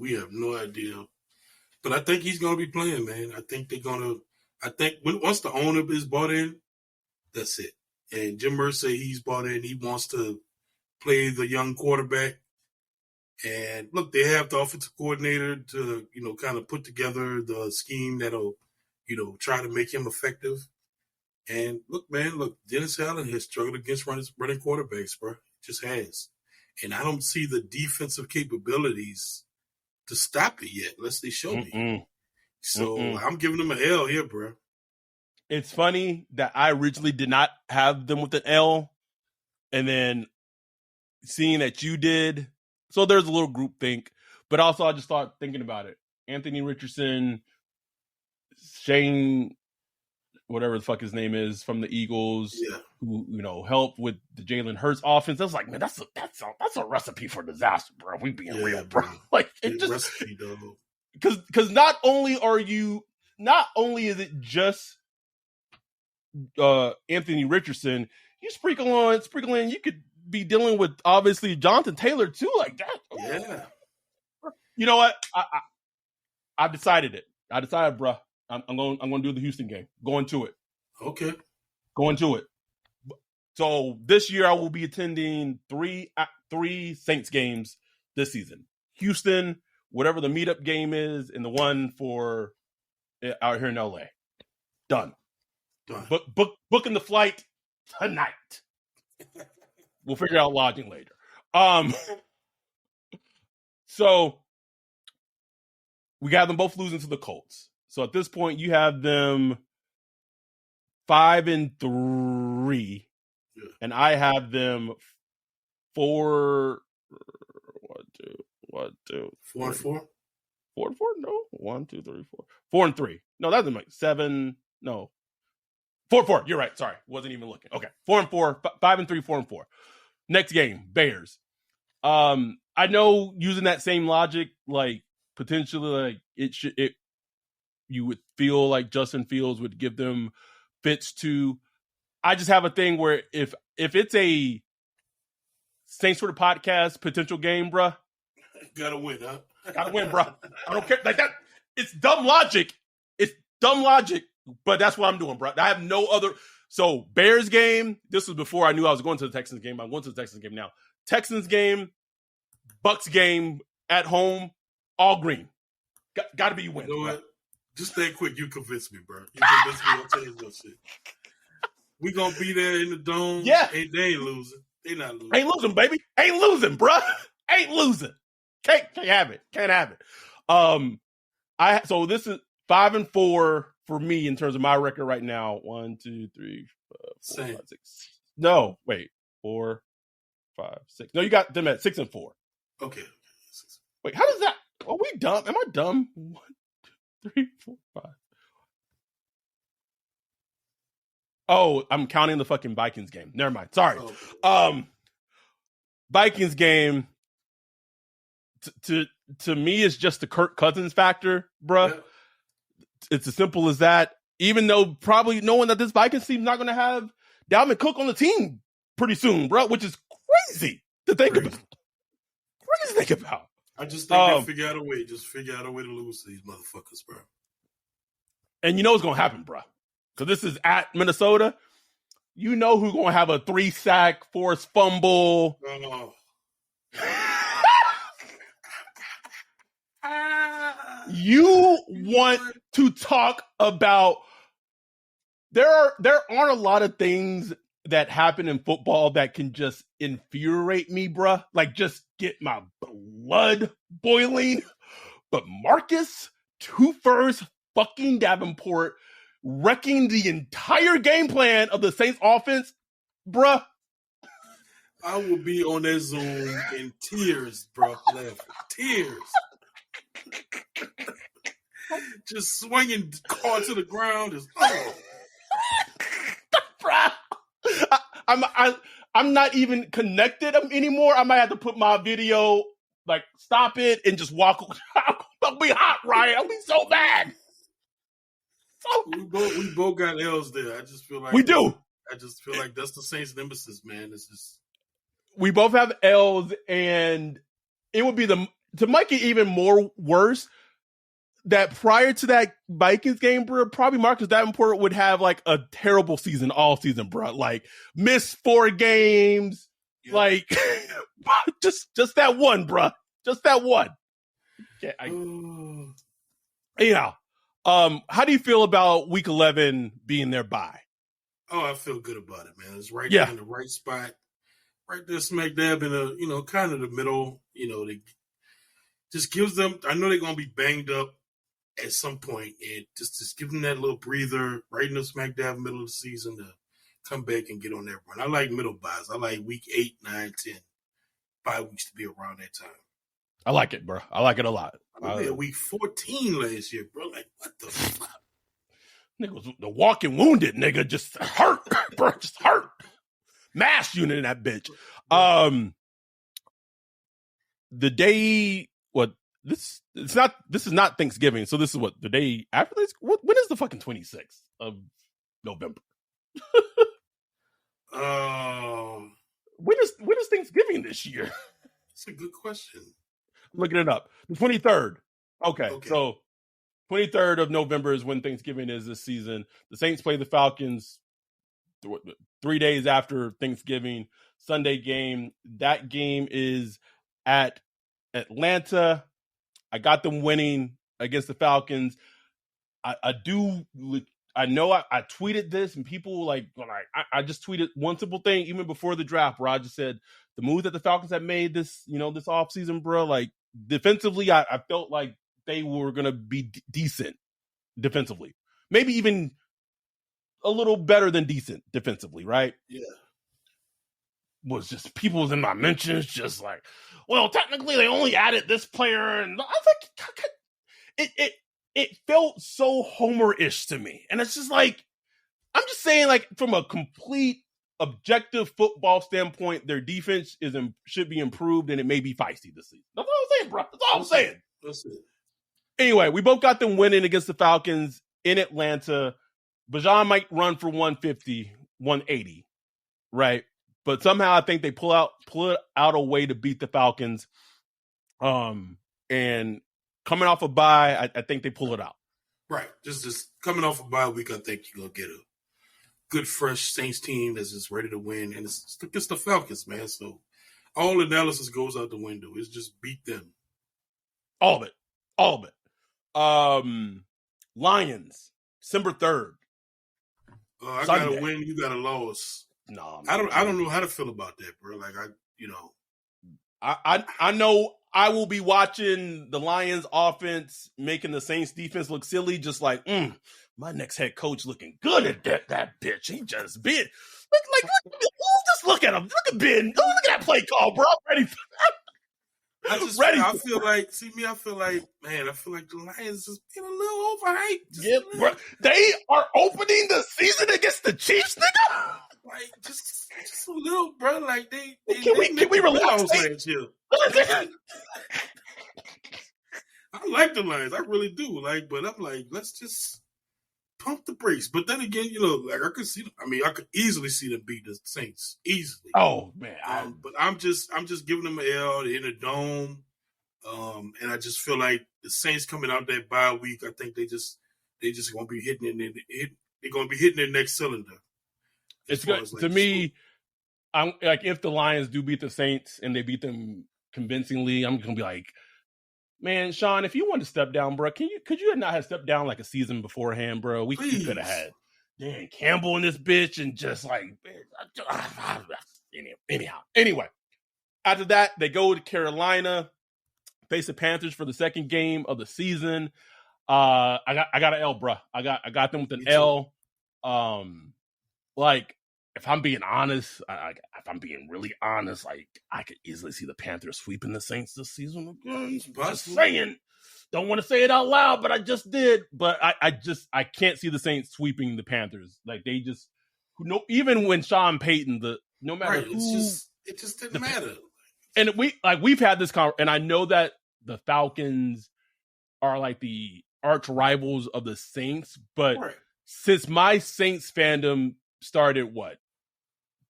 We have no idea. But I think he's going to be playing, man. I think once the owner is bought in, that's it. And Jim Irsay, he's bought in. He wants to play the young quarterback. And look, they have the offensive coordinator to, kind of put together the scheme that'll, try to make him effective. And look, Dennis Allen has struggled against running quarterbacks, bro. Just has. And I don't see the defensive capabilities to stop it yet, unless they show me. So I'm giving them an L here, bro. It's funny that I originally did not have them with an L, and then seeing that you did, so there's a little group think, but also I just started thinking about it. Anthony Richardson, Shane, whatever the fuck his name is, from the Eagles, who helped with the Jalen Hurts offense. I was like, man, that's a recipe for disaster, bro. We being real, bro. Like it just recipe, because not only is it just Anthony Richardson, you sprinkle in, you could be dealing with obviously Jonathan Taylor too, like that. Yeah. You know what? I decided it. Bro. I'm going to do the Houston game. Going to it. Okay. Going to it. So this year I will be attending three Saints games this season. Houston, whatever the meetup game is, and the one for out here in LA. Done. Booking the flight tonight. We'll figure out lodging later. So we got them both losing to the Colts. So at this point, you have them 5-3, and I have them 4-4. 4-4. 4-4? No, 1, 2, 3, 4. 4-3. No, that's like 7. No, 4-4. You're right. Sorry, wasn't even looking. Okay, 4-4, 5-3, 4-4. Next game, Bears. I know using that same logic, like potentially, like you would feel like Justin Fields would give them fits to. I just have a thing where if it's a Saints for the podcast potential game, bruh, gotta win, huh? Gotta win, bruh. I don't care like that. It's dumb logic. But that's what I'm doing, bruh. I have no other. So Bears game. This was before I knew I was going to the Texans game. I'm going to the Texans game now. Texans game, Bucks game at home, all green. Got to be win. You know what? Just stay quick. You convinced me, bro. You convinced me. I'll tell you no shit. We gonna be there in the dome. Yeah. They ain't losing. They not losing. Ain't losing, baby. Ain't losing, bruh. Ain't losing. Can't have it. Can't have it. So this is 5-4 for me in terms of my record right now. 1, 2, 3, 4, 5, 6. No, wait. 4, 5, 6. No, you got them at 6-4. Okay. Wait, how does that? Are we dumb? Am I dumb? 1, 2, 3, 4, 5. Oh, I'm counting the fucking Vikings game. Never mind. Sorry. Vikings game to me is just the Kirk Cousins factor, bruh. Yeah. It's as simple as that. Even though probably knowing that this Vikings team's not going to have Dalvin Cook on the team pretty soon, bruh, which is crazy to think about. Crazy to think about. I just think they'll figure out a way. Just figure out a way to lose to these motherfuckers, bro. And you know what's going to happen, bro. Because this is at Minnesota. You know who's going to have a 3-sack, forced fumble. Oh. You want to talk about there aren't a lot of things that happen in football that can just infuriate me, bruh. Like just get my blood boiling. But Marcus Two-Furs fucking Davenport wrecking the entire game plan of the Saints offense, bruh. I will be on that Zoom in tears, bro. Laughing. Tears. Just swinging car to the ground. Just, Bruh. I'm not even connected anymore. I might have to put my video, like, stop it and just walk. I'll be hot, Ryan. I'll be so bad. We both got L's there. I just feel like we do. I just feel like that's the Saints' nemesis, man. It's just we both have L's, and it would be to make it even more worse that prior to that Vikings game, bro, probably Marcus Davenport would have like a terrible season all season, bro. Like miss 4 games, like just that one, bro. Just that one. Yeah. How do you feel about Week 11 being their bye? Oh, I feel good about it, man. It's right there in the right spot, right there, smack dab in the, kind of the middle. They just gives them. I know they're gonna be banged up at some point, and just give them that little breather right in the smack dab middle of the season to come back and get on that run. I like middle buys. I like week 8, 9, 10 bye weeks to be around that time. I like it, bro. I like it a lot. I was at week 14 last year, bro. Like, what the fuck? Nigga was the walking wounded, nigga. Just hurt, bro. Just hurt. Mass unit in that bitch. The day, this is not Thanksgiving, so this is the day after this? When is the fucking 26th of November? When is Thanksgiving this year? That's a good question. I'm looking it up. The 23rd. Okay. So 23rd of November is when Thanksgiving is this season. The Saints play the Falcons 3 days after Thanksgiving. Sunday game. That game is at Atlanta. I got them winning against the Falcons. I know I tweeted this and people I just tweeted one simple thing even before the draft where I just said the moves that the Falcons have made this offseason, bro, like defensively, I felt like they were going to be decent defensively. Maybe even a little better than decent defensively, right? Yeah. Was just people was in my mentions just like, well, technically they only added this player. And I was like, it felt so Homer-ish to me. And it's just like, I'm just saying, like, from a complete objective football standpoint, their defense should be improved and it may be feisty this season. That's all I'm saying, bro. That's all I'm saying. That's it. Anyway, we both got them winning against the Falcons in Atlanta. Bijan might run for 150, 180, right? But somehow I think they pull out a way to beat the Falcons. And coming off a bye, I think they pull it out. Right. Just coming off a bye week, I think you're going to get a good, fresh Saints team that's just ready to win. And it's the Falcons, man. So all analysis goes out the window. It's just beat them. All of it. Lions, December 3rd. I got to win. You got to lose. No, I don't know how to feel about that, bro. Like, I know I will be watching the Lions offense making the Saints defense look silly, just like, my next head coach looking good at that bitch. He just been look at him. Look at Ben. Look at that play call, bro. I'm ready for that. I feel like the Lions just being a little overhyped. Bro. They are opening the season against the Chiefs, nigga. Like just a little, bro. Like they can we relax? Last year. I like the Lions, I really do. Like, but I'm like, let's just pump the brakes. But then again, like I could easily see them beat the Saints easily. Oh man, but I'm just giving them an L in a dome, and I just feel like the Saints coming out that bye week. I think they just gonna be hitting it. They're gonna be hitting their next cylinder. It's good to me. I'm like, if the Lions do beat the Saints and they beat them convincingly, I'm gonna be like, Man, Sean, if you want to step down, bro, could you not have stepped down like a season beforehand, bro? We could have had Dan Campbell in this bitch and just like, anyhow. Anyway, after that, they go to Carolina, face the Panthers for the second game of the season. I got an L, bro. I got them with an L. Like, if I'm being honest, if I'm being really honest, like I could easily see the Panthers sweeping the Saints this season again. Just saying, don't want to say it out loud, but I just did. But I can't see the Saints sweeping the Panthers. Like they just, even when Sean Payton, no matter who, it just didn't matter. And we've had this and I know that the Falcons are like the arch rivals of the Saints, but since my Saints fandom started,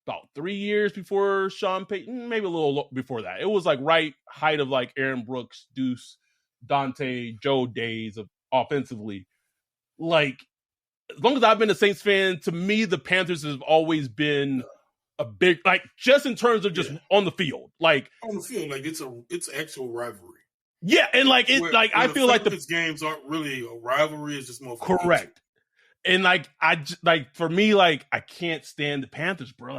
about 3 years before Sean Payton, maybe a little before that. It was like right height of like Aaron Brooks, Deuce, Dante, Joe days of offensively. Like, as long as I've been a Saints fan, to me, the Panthers have always been a big, like, just in terms of just on the field. Like, on the field, like it's actual rivalry. Yeah, and like I feel like the games aren't really a rivalry, it's just more correct. And like for me, like I can't stand the Panthers, bro.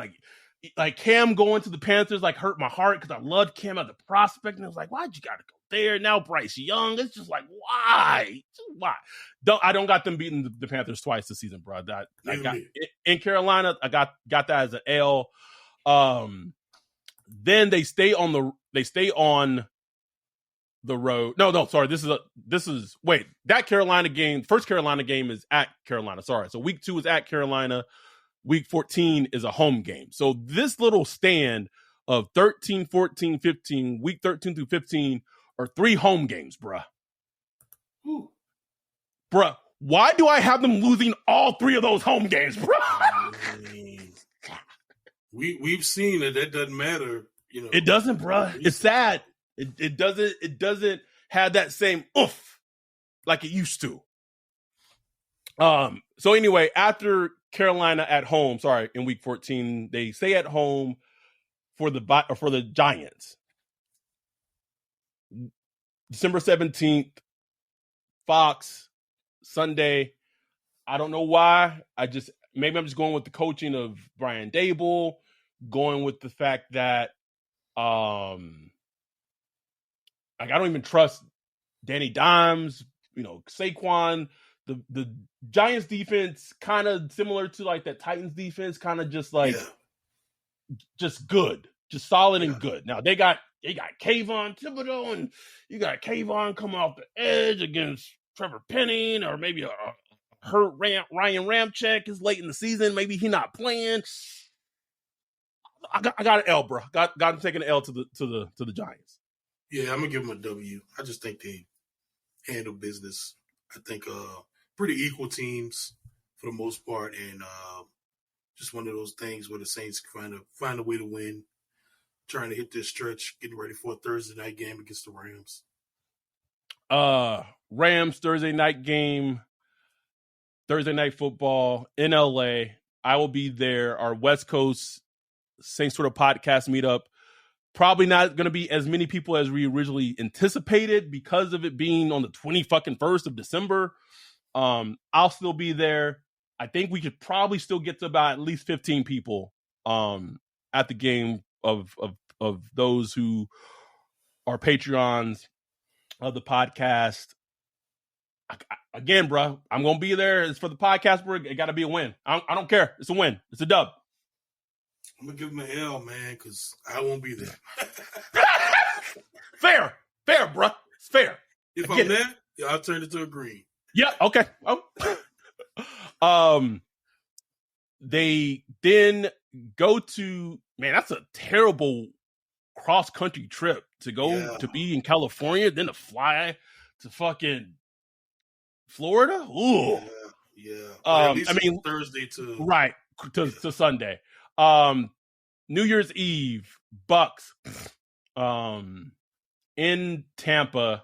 Like Cam going to the Panthers like hurt my heart because I loved Cam as a prospect, and it was like, why'd you gotta go there? Now Bryce Young, it's just like why? I don't got them beating the Panthers twice this season, bro. I got in Carolina, I got that as an L. Then they stay on the road. No, sorry. That Carolina game, first Carolina game is at Carolina. Sorry. So week 2 is at Carolina. Week 14 is a home game. So this little stand of 13, 14, 15, week 13 through 15 are 3 home games, bruh. Ooh. Bruh, why do I have them losing all 3 of those home games, bruh? We've seen that doesn't matter. You know, it doesn't, bruh. It's sad. It doesn't have that same oomph like it used to. So anyway, after Carolina at home, in week 14, they stay at home for the Giants. December 17th, Fox, Sunday. I don't know why. Maybe I'm just going with the coaching of Brian Daboll, going with the fact that I don't even trust Danny Dimes, Saquon. The Giants defense kind of similar to like that Titans defense, kind of just like just good, just solid and good. Now they got Kayvon Thibodeau, and you got Kayvon coming off the edge against Trevor Penning, or maybe a hurt Ryan Ramczyk is late in the season. Maybe he not playing. I got an L, bro. Got him taking an L to the Giants. Yeah, I'm gonna give them a W. I just think they handle business. I think pretty equal teams for the most part, and just one of those things where the Saints find a way to win, trying to hit this stretch, getting ready for a Thursday night game against the Rams. Rams Thursday night game, Thursday night football in LA. I will be there. Our West Coast Saints Twitter podcast meetup. Probably not going to be as many people as we originally anticipated because of it being on the 21st of December. I'll still be there. I think we could probably still get to about at least 15 people at the game of those who are Patreons of the podcast. Again, bro, I'm going to be there. It's for the podcast, bro. It got to be a win. I don't care. It's a win. It's a dub. I'm going to give him an L, man, because I won't be there. Fair, bro. It's fair. If I'm there, I'll turn it to a green. Yeah, okay. They then go to, man, that's a terrible cross-country trip to go to be in California, then to fly to fucking Florida. Ooh. Yeah. Thursday to Sunday. New Year's Eve, Bucks in Tampa.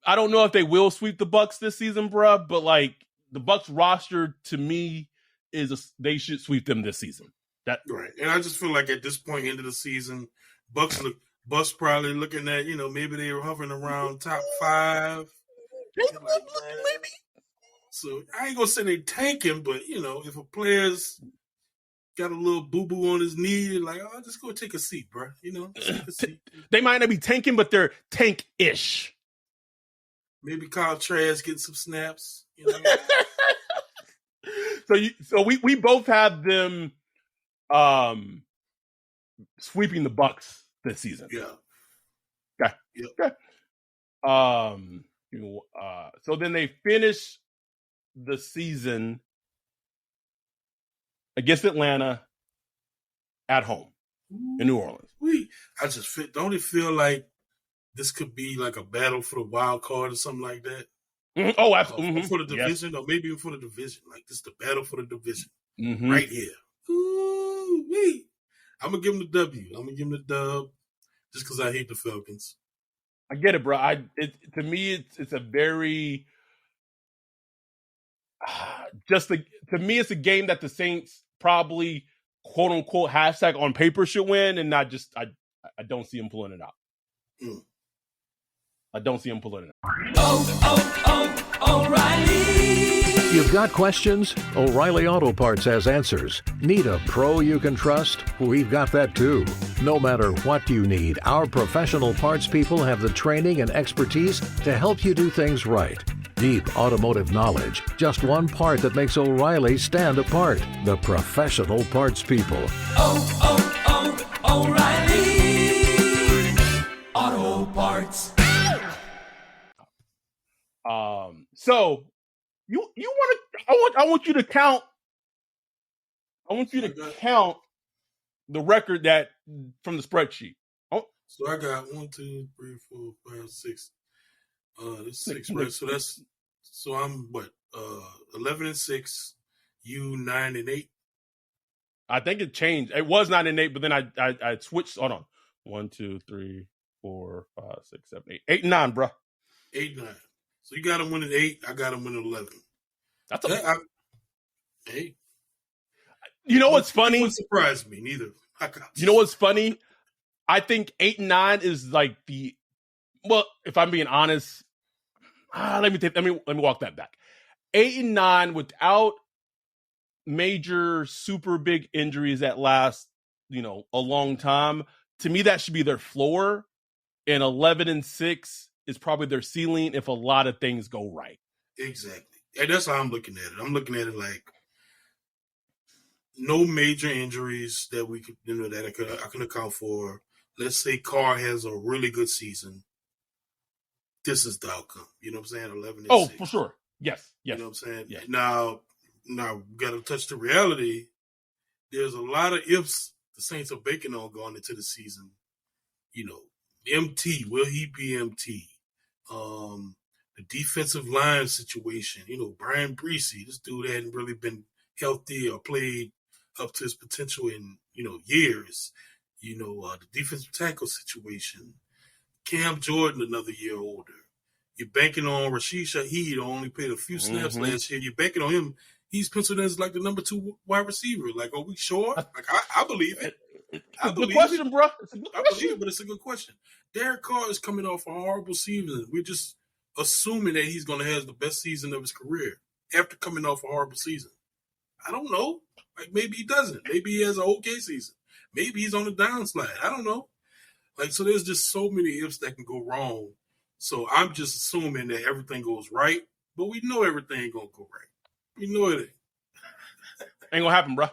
I don't know if they will sweep the Bucks this season, bruh, but like the Bucks roster to me they should sweep them this season. Right. And I just feel like at this point into the season, Bucks Bus probably looking at, maybe they were hovering around top 5. Like, Maybe. So I ain't gonna say they tanking, but if a player's got a little boo boo on his knee, like, oh, just go take a seat, bro. Take a seat. They might not be tanking, but they're tank-ish. Maybe Kyle Trask getting some snaps. So we both have them sweeping the Bucks this season. Yeah. Okay. Yep. Okay. So then they finish the season against Atlanta at home in New Orleans. Don't it feel like this could be like a battle for the wild card or something like that? Mm-hmm. Oh, absolutely. For the division, or maybe even for the division. Like, this is the battle for the division right here. Ooh-wee. I'm going to give them the W. I'm going to give them the dub just because I hate the Falcons. I get it, bro. To me, it's a very to me, it's a game that the Saints probably quote unquote hashtag on paper should win, and not just I don't see them pulling it out. I don't see them pulling it out. O'Reilly. You've got questions? O'Reilly Auto Parts has answers. Need a pro you can trust? We've got that too. No matter what you need, our professional parts people have the training and expertise to help you do things right. Deep automotive knowledge, just one part that makes O'Reilly stand apart. The professional parts people. O'Reilly Auto Parts. So you want to? I want you to count. I want you to count the record that from the spreadsheet. Oh, so I got 1, 2, 3, 4, 5, 6. That's 6, right? So I'm what? 11-6. You 9-8. I think it changed. It was 9-8, but then I switched. Hold on. 1, 2, 3, 4, 5, 6, 7, 8. 8-9, bro. 8-9. So you got him winning 8. I got him winning 11. That's hey. You know what's funny? It wouldn't surprise me neither. You know what's funny? I think 8-9 is like if I'm being honest, let me walk that back. 8-9 without major super big injuries that last, a long time. To me, that should be their floor. And 11-6 is probably their ceiling if a lot of things go right. Exactly. And that's how I'm looking at it. I'm looking at it like no major injuries that we could, that I can account for. Let's say Carr has a really good season. This is the outcome. You know what I'm saying? 11-6. Oh, for sure. Yes. You know what I'm saying? Yes. Now we got to touch the reality. There's a lot of ifs the Saints are banking on going into the season. MT, will he be MT? The defensive line situation. Brian Breesy, this dude hadn't really been healthy or played up to his potential in, years. The defensive tackle situation. Cam Jordan, another year older. You're banking on Rashid Shaheed, only played a few snaps last year. You're banking on him. He's penciled as like the number 2 wide receiver. Like, are we sure? Like, I believe it. It's a good question, bro. I believe it, but it's a good question. Derek Carr is coming off a horrible season. We're just assuming that he's going to have the best season of his career after coming off a horrible season. I don't know. Like, maybe he doesn't. Maybe he has an okay season. Maybe he's on the downslide. I don't know. Like, so there's just so many ifs that can go wrong. So I'm just assuming that everything goes right, but we know everything ain't going to go right. We know it ain't. Ain't going to happen, bro.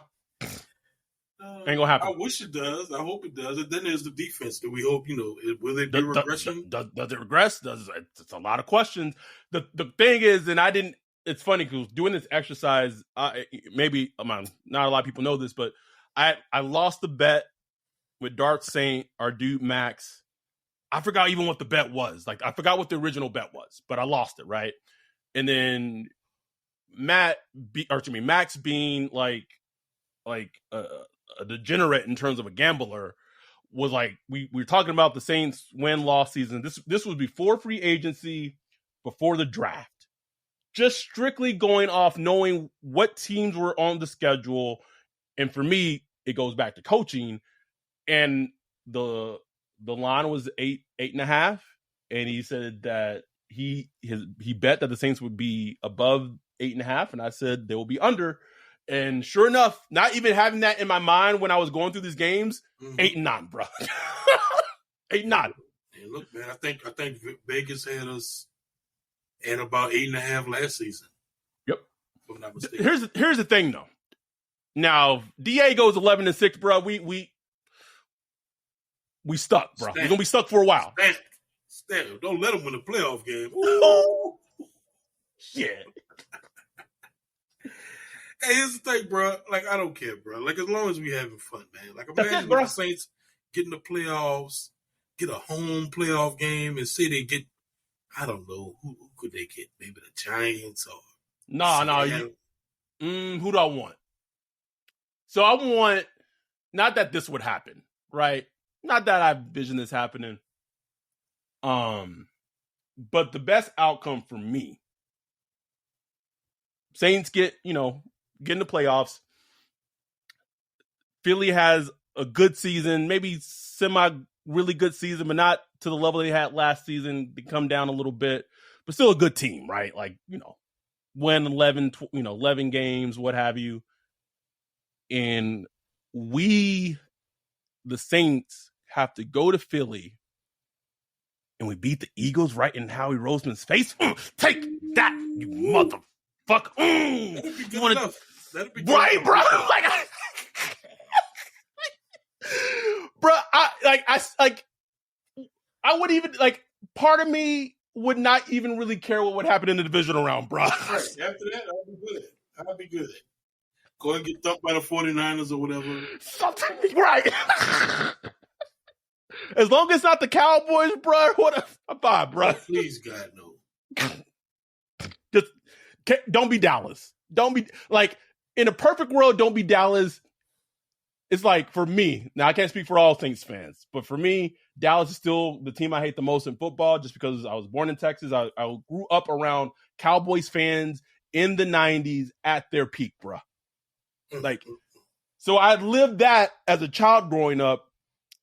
Ain't going to happen. I wish it does. I hope it does. And then there's the defense that we hope, will it be regression? Does it regress? It's a lot of questions. The thing is, and it's funny because doing this exercise, maybe not a lot of people know this, but I lost the bet with Dart Saint, our dude Max. I forgot even what the bet was. Like, I forgot what the original bet was, but I lost it, right? And then Max being like a degenerate in terms of a gambler was like, we were talking about the Saints win-loss season. This was before free agency, before the draft. Just strictly going off knowing what teams were on the schedule. And for me, it goes back to coaching and the the line was 8.5, and he said that he bet that the Saints would be above 8.5, and I said they will be under. And sure enough, not even having that in my mind when I was going through these games, 8-9, bro. 8-9. Hey, look, man, I think Vegas had us at about 8.5 last season. Yep. If I'm not mistaken. Here's the thing, though. Now, DA goes 11-6, bro. We stuck, bro. We're gonna be stuck for a while. Stamp. Don't let them win a playoff game. Oh, shit. Hey, here's the thing, bro. Like, I don't care, bro. Like, as long as we having fun, man. Like, That's imagine it, bro. the Saints get in the playoffs, get a home playoff game, and say they get, I don't know, who could they get? Maybe the Giants or No. Who do I want? So I want, not that this would happen, right? Not that I envision this happening. But the best outcome for me, Saints get in the playoffs. Philly has a good season, maybe really good season, but not to the level they had last season. They come down a little bit, but still a good team, right? Like, win 11 games, what have you. And we, the Saints, have to go to Philly and we beat the Eagles right in Howie Roseman's face. Take that, you motherfucker. That'd be good enough. That'd be good Right, enough. bro. Like, bro, I would even, like, part of me would not even really care what would happen in the divisional round, bro. Right. After that, I'll be good. Go and get thumped by the 49ers or whatever. Something, right. As long as it's not the Cowboys, bro, bye, bro. Oh, please, God, no. Just don't be Dallas. Don't be, like, in a perfect world, don't be Dallas. It's like, for me, now I can't speak for all Saints fans, but for me, Dallas is still the team I hate the most in football just because I was born in Texas. I grew up around Cowboys fans in the 90s at their peak, bro. Like, so I lived that as a child growing up.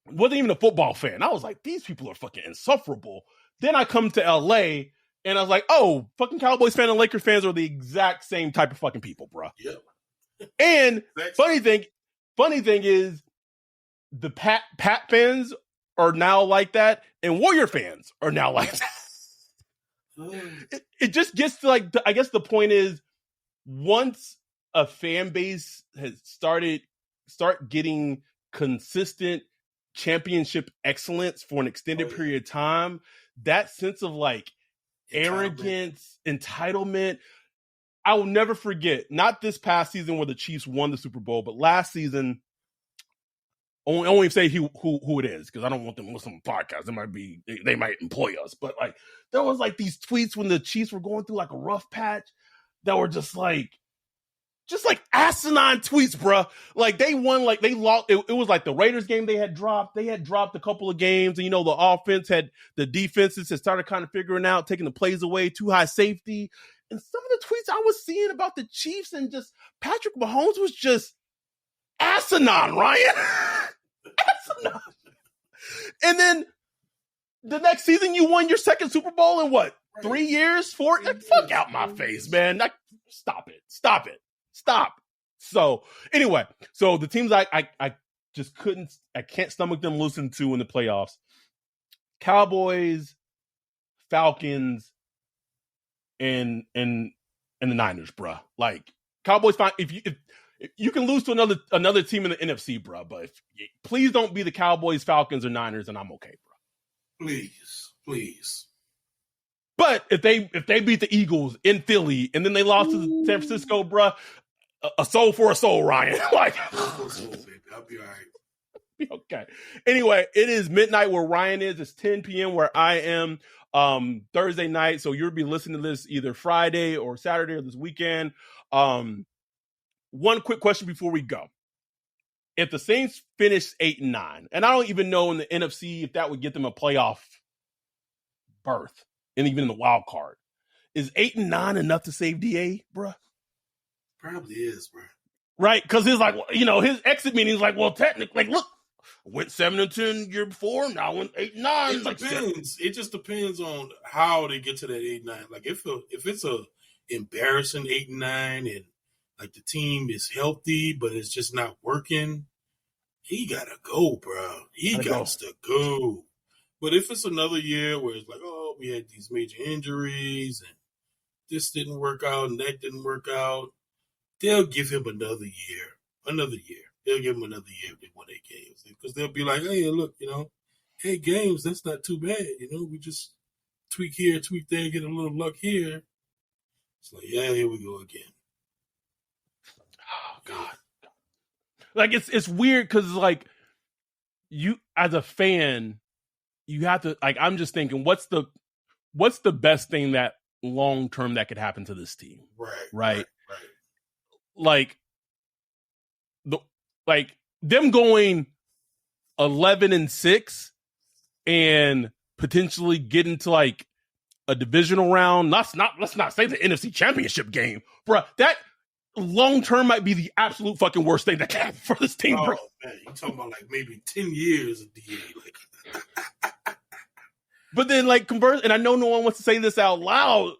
Wasn't even a football fan. I was like, these people are fucking insufferable. Then I come to LA and I was like, oh, fucking Cowboys fans and Lakers fans are the exact same type of fucking people, bro. Yeah. And Exactly. funny thing is, the Pat fans are now like that, and Warrior fans are now like that. It just gets to, like, I guess the point is, once a fan base has start getting consistent championship excellence for an extended period of time, that sense of, like, arrogance, entitlement, I will never forget, not this past season where the Chiefs won the Super Bowl, but last season, only say who it is, because I don't want them to listen to the podcast. They might employ us. But, like, there was, like, these tweets when the Chiefs were going through, like, a rough patch that were just like asinine tweets, bro. Like, they won, like, they lost. It was like the Raiders game they had dropped. They had dropped a couple of games, and, the defenses had started kind of figuring out, taking the plays away, too high safety. And some of the tweets I was seeing about the Chiefs and just Patrick Mahomes was just asinine, Ryan. Asinine. And then the next season, you won your second Super Bowl in what? 3 years? 4? Fuck out my face, man. Stop it. Stop. So anyway, the teams I just can't stomach them losing to in the playoffs. Cowboys, Falcons, and the Niners, bro. Like, Cowboys, fine. If you can lose to another team in the NFC, bro, but please don't be the Cowboys, Falcons, or Niners, and I'm okay, bro. Please. But if they beat the Eagles in Philly and then they lost to San Francisco, bro, a soul for a soul, Ryan. Like, Baby, I'll be all right. Okay. Anyway, it is midnight where Ryan is. It's 10 p.m. where I am. Thursday night, so you'll be listening to this either Friday or Saturday or this weekend. One quick question before we go. If the Saints finish 8-9, and I don't even know in the NFC if that would get them a playoff berth, and even in the wild card, is 8-9 enough to save DA, bruh? Probably is, bro. Right? Because he's like, his exit meeting is like, well, technically, like, look, went 7-10 year before. Now went 8-9. It depends. It just depends on how they get to that 8-9. Like if it's a embarrassing 8-9 and like the team is healthy but it's just not working, he gotta go, bro. He got to go. But if it's another year where it's like, oh, we had these major injuries and this didn't work out and that didn't work out, they'll give him another year. They'll give him another year if they win 8 games. Because they'll be like, hey, look, 8 games, that's not too bad. We just tweak here, tweak there, get a little luck here. It's like, yeah, here we go again. Oh, God. Like, it's weird because, like, you, as a fan, you have to, like, I'm just thinking, what's the best thing that long-term that could happen to this team? Right. Like them going 11-6 and potentially get into like a divisional round. Let's not say the NFC Championship game, bro. That long term might be the absolute fucking worst thing that can happen for this team, bro. Man, you talking about like maybe 10 years of DA, like. But then like converse, and I know no one wants to say this out loud,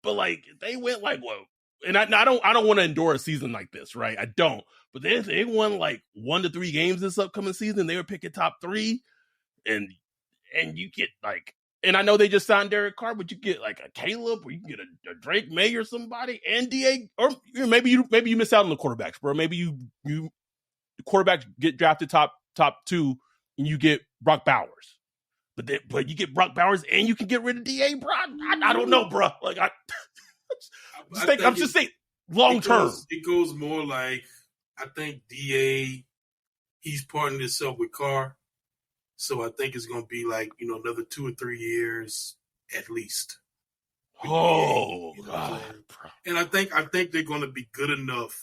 but like they went like what? And I don't want to endure a season like this, right? I don't. But they won like 1 to 3 games this upcoming season. They were picking top 3, and you get like, and I know they just signed Derek Carr, but you get like a Caleb, or you can get a Drake May or somebody, and DA, or maybe you miss out on the quarterbacks, bro. Maybe you the quarterbacks get drafted top 2, and you get Brock Bowers, but you get Brock Bowers, and you can get rid of DA, bro. I don't know, bro. Like I'm just saying long term. It goes more like, I think DA, he's partnered himself with Carr. So I think it's going to be like, another 2 or 3 years at least. Oh, God. And I think they're going to be good enough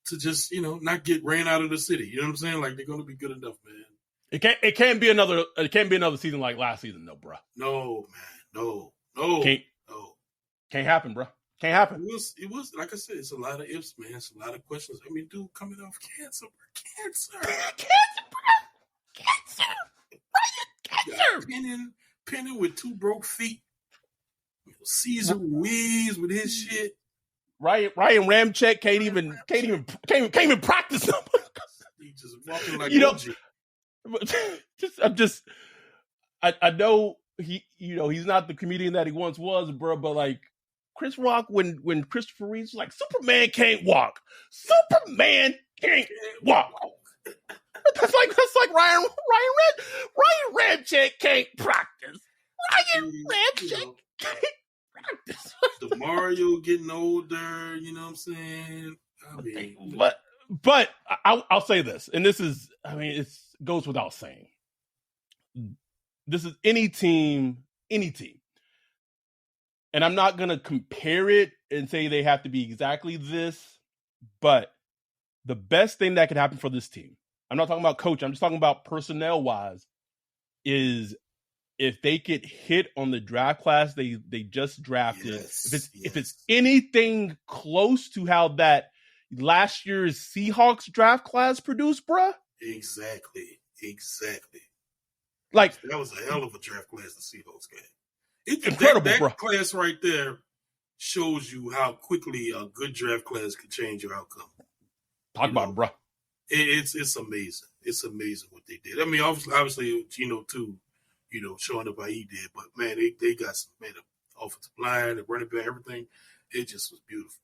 to just, not get ran out of the city. You know what I'm saying? Like, they're going to be good enough, man. It can't be another season like last season, though, bro. No, man. No. Can't happen, bro. Can't happen. It was like I said, it's a lot of ifs, man. It's a lot of questions. I mean, dude, coming off cancer, bro. Cancer. Penning with 2 broke feet. Caesar Ruiz with his shit. Ryan Ramczyk can't even practice them. He just walking like I know he's not the comedian that he once was, bro, but like Chris Rock when Christopher Reeve's like, Superman can't walk. Superman can't walk. That's like Ryan Ramczyk can't practice. Ryan Ramczyk can't practice. The Mario getting older, you know what I'm saying? I mean, but I'll say this, and this is, I mean, it goes without saying. This is any team. And I'm not going to compare it and say they have to be exactly this, but the best thing that could happen for this team, I'm not talking about coach, I'm just talking about personnel-wise, is if they get hit on the draft class they just drafted, if it's anything close to how that last year's Seahawks draft class produced, bruh. Exactly. Like, that was a hell of a draft class the Seahawks got. Incredible, that bro. Class right there shows you how quickly a good draft class can change your outcome. Talk about it, bro. It's amazing. It's amazing what they did. I mean, obviously Gino too, showing up how he did. But man, they got some, man, the offensive line, the running back, everything. It just was beautiful.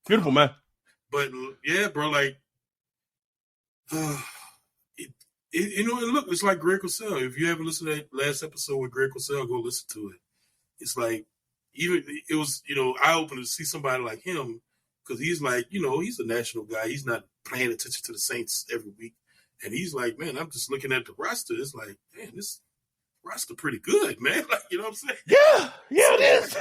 Beautiful, man. But yeah, bro, like, and look, it's like Greg Cosell. If you haven't listened to that last episode with Greg Cosell, go listen to it. It's like, even it was, eye-opening to see somebody like him, because he's like, he's a national guy. He's not paying attention to the Saints every week. And he's like, man, I'm just looking at the roster. It's like, man, this roster pretty good, man. Like, you know what I'm saying? Yeah, it is.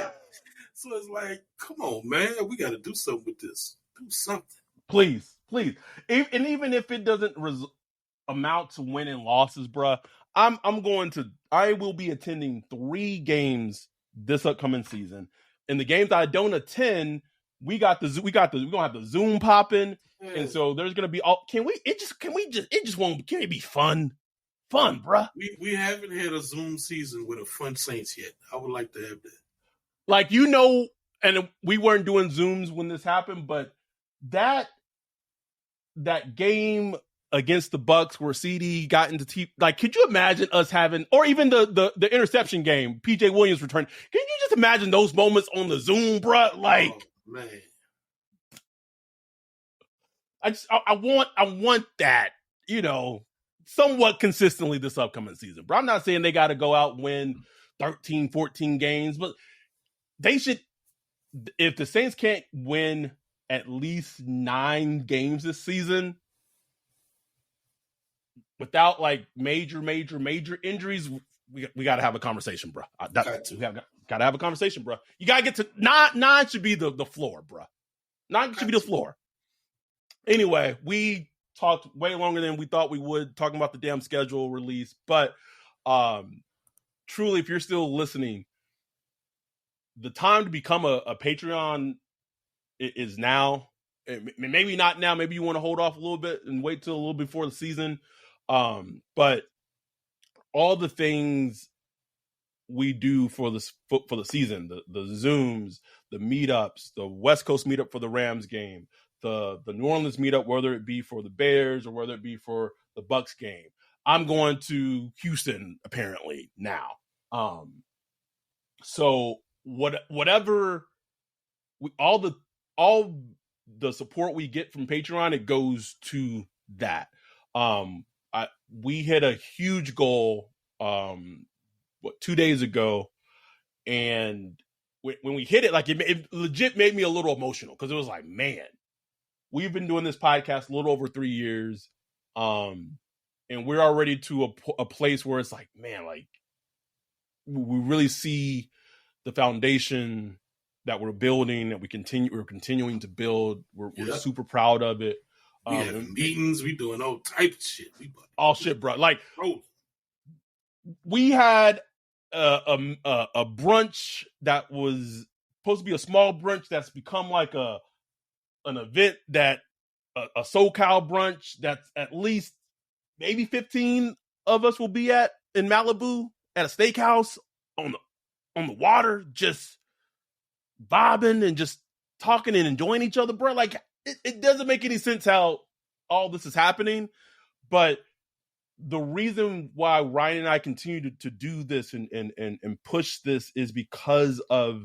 So it's like, come on, man. We got to do something with this. Do something. Please. And even if it doesn't amount to winning losses, bruh, I will be attending 3 games this upcoming season. And the games I don't attend, we're gonna have the Zoom popping, And so there's gonna be can it be fun? Fun, bruh. We haven't had a Zoom season with a fun Saints yet. I would like to have that. Like, and we weren't doing Zooms when this happened, but that game against the Bucks where CD got into like, could you imagine us having, or even the interception game, PJ Williams returned? Can you just imagine those moments on the Zoom, bruh? Like, man. I want that, somewhat consistently this upcoming season. But I'm not saying they got to go out and win 13, 14 games, but they should. If the Saints can't win at least 9 games this season without like major injuries, we got to have a conversation, bro. We got to have a conversation, bro. You got to get to 9 should be the floor, bro. 9 should be the floor. Anyway, we talked way longer than we thought we would, talking about the damn schedule release. But truly, if you're still listening, the time to become a Patreon is now. Maybe not now. Maybe you want to hold off a little bit and wait till a little before the season. But all the things we do for the season, the Zooms, the meetups, the West Coast meetup for the Rams game, the New Orleans meetup, whether it be for the Bears or whether it be for the Bucks game. I'm going to Houston apparently now. So whatever all the support we get from Patreon, it goes to that. We hit a huge goal 2 days ago, and when we hit it, like it legit made me a little emotional because it was like, man, we've been doing this podcast a little over 3 years, and we're already to a place where it's like, man, like we really see the foundation that we're building, that we're continuing to build. We're super proud of it. We have meetings. We doing all type of shit. All shit, bro. Like, we had a brunch that was supposed to be a small brunch that's become like an event that a SoCal brunch that's at least maybe 15 of us will be at in Malibu at a steakhouse on the water, just vibing and just talking and enjoying each other, bro. Like, it doesn't make any sense how all this is happening, but the reason why Ryan and I continue to do this and push this is because of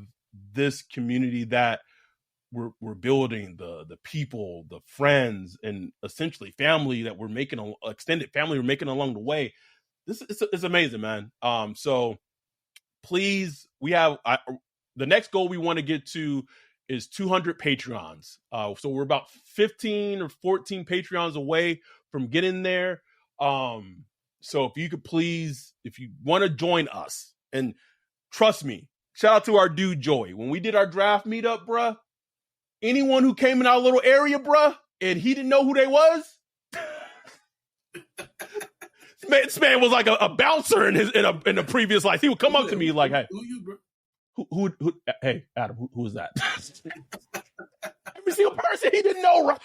this community that we're building, the people, the friends, and essentially family that we're making, extended family we're making along the way. This is amazing, man. So please, we have the next goal we want to get to is 200 Patreons. So we're about 15 or 14 Patreons away from getting there. So if you could please, if you want to join us, and trust me, shout out to our dude Joey. When we did our draft meetup, bruh, anyone who came in our little area, bruh, and he didn't know who they was, this man was like a bouncer in a previous life. He would come up to me like, "Hey, who you, bro? Who hey, Adam, who is that?" Every single person he didn't know, right?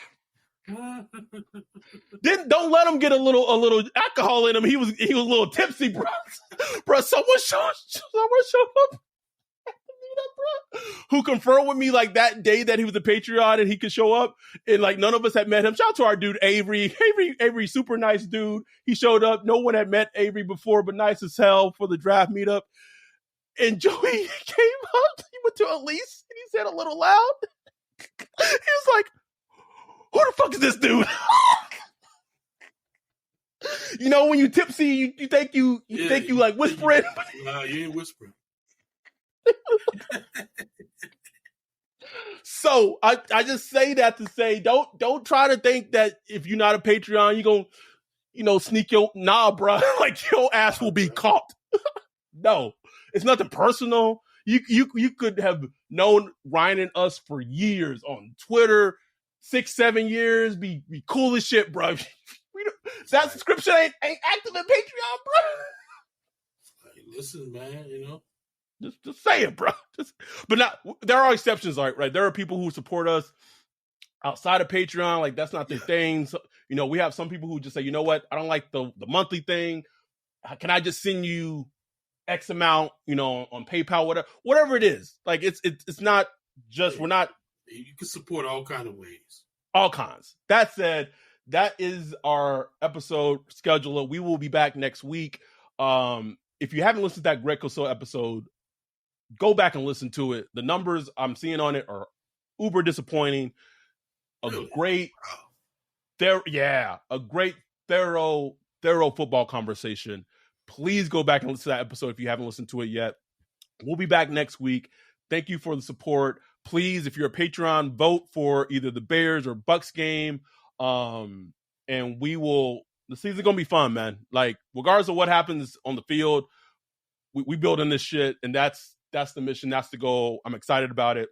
Don't let him get a little alcohol in him. He was a little tipsy, bro. Bro, someone showed up at the meetup, bro, who confirmed with me like that day that he was a Patreon and he could show up, and like none of us had met him. Shout out to our dude Avery, super nice dude. He showed up. No one had met Avery before, but nice as hell for the draft meetup. And Joey came up. He went to Elise and he said a little loud. He was like, "Who the fuck is this dude?" You know, when you tipsy, you think you like whispering. Nah, you ain't whispering. So I just say that to say, don't try to think that if you're not a Patreon, you're gonna, sneak bro. Like, your ass will be caught. No, it's nothing personal. You could have known Ryan and us for years on Twitter, 6-7 years, be cool as shit, bro. That subscription ain't active in Patreon, bro. Hey, listen, man, Just say it, bro. But there are exceptions, right? There are people who support us outside of Patreon, like that's not their thing. So, you know, we have some people who just say, you know what, I don't like the monthly thing. Can I just send you X amount, you know, on PayPal, whatever it is. Like it's not just, we're not. You can support all kind of ways. All kinds. That said, that is our episode scheduler. We will be back next week. If you haven't listened to that Greg Cosell episode, go back and listen to it. The numbers I'm seeing on it are uber disappointing. A great thorough football conversation. Please go back and listen to that episode if you haven't listened to it yet. We'll be back next week. Thank you for the support. Please, if you're a Patreon, vote for either the Bears or Bucks game. And the season's going to be fun, man. Like, regardless of what happens on the field, we building this shit, and that's the mission. That's the goal. I'm excited about it.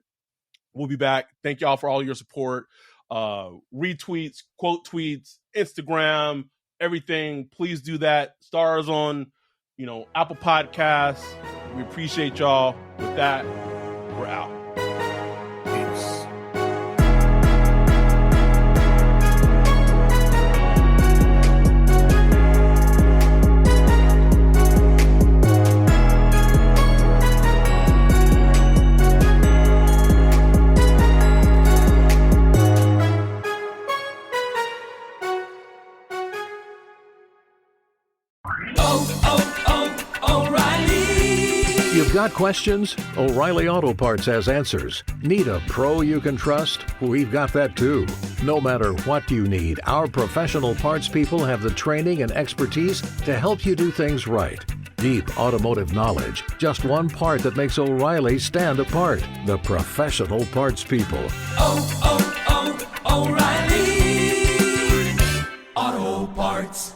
We'll be back. Thank y'all for all your support. Retweets, quote tweets, Instagram, everything. Please do that. Stars on, Apple Podcasts. We appreciate y'all. With that, we're out. Peace. O'Reilly. You've got questions? O'Reilly Auto Parts has answers. Need a pro you can trust? We've got that too. No matter what you need, our professional parts people have the training and expertise to help you do things right. Deep automotive knowledge, just one part that makes O'Reilly stand apart. The professional parts people. O'Reilly Auto Parts.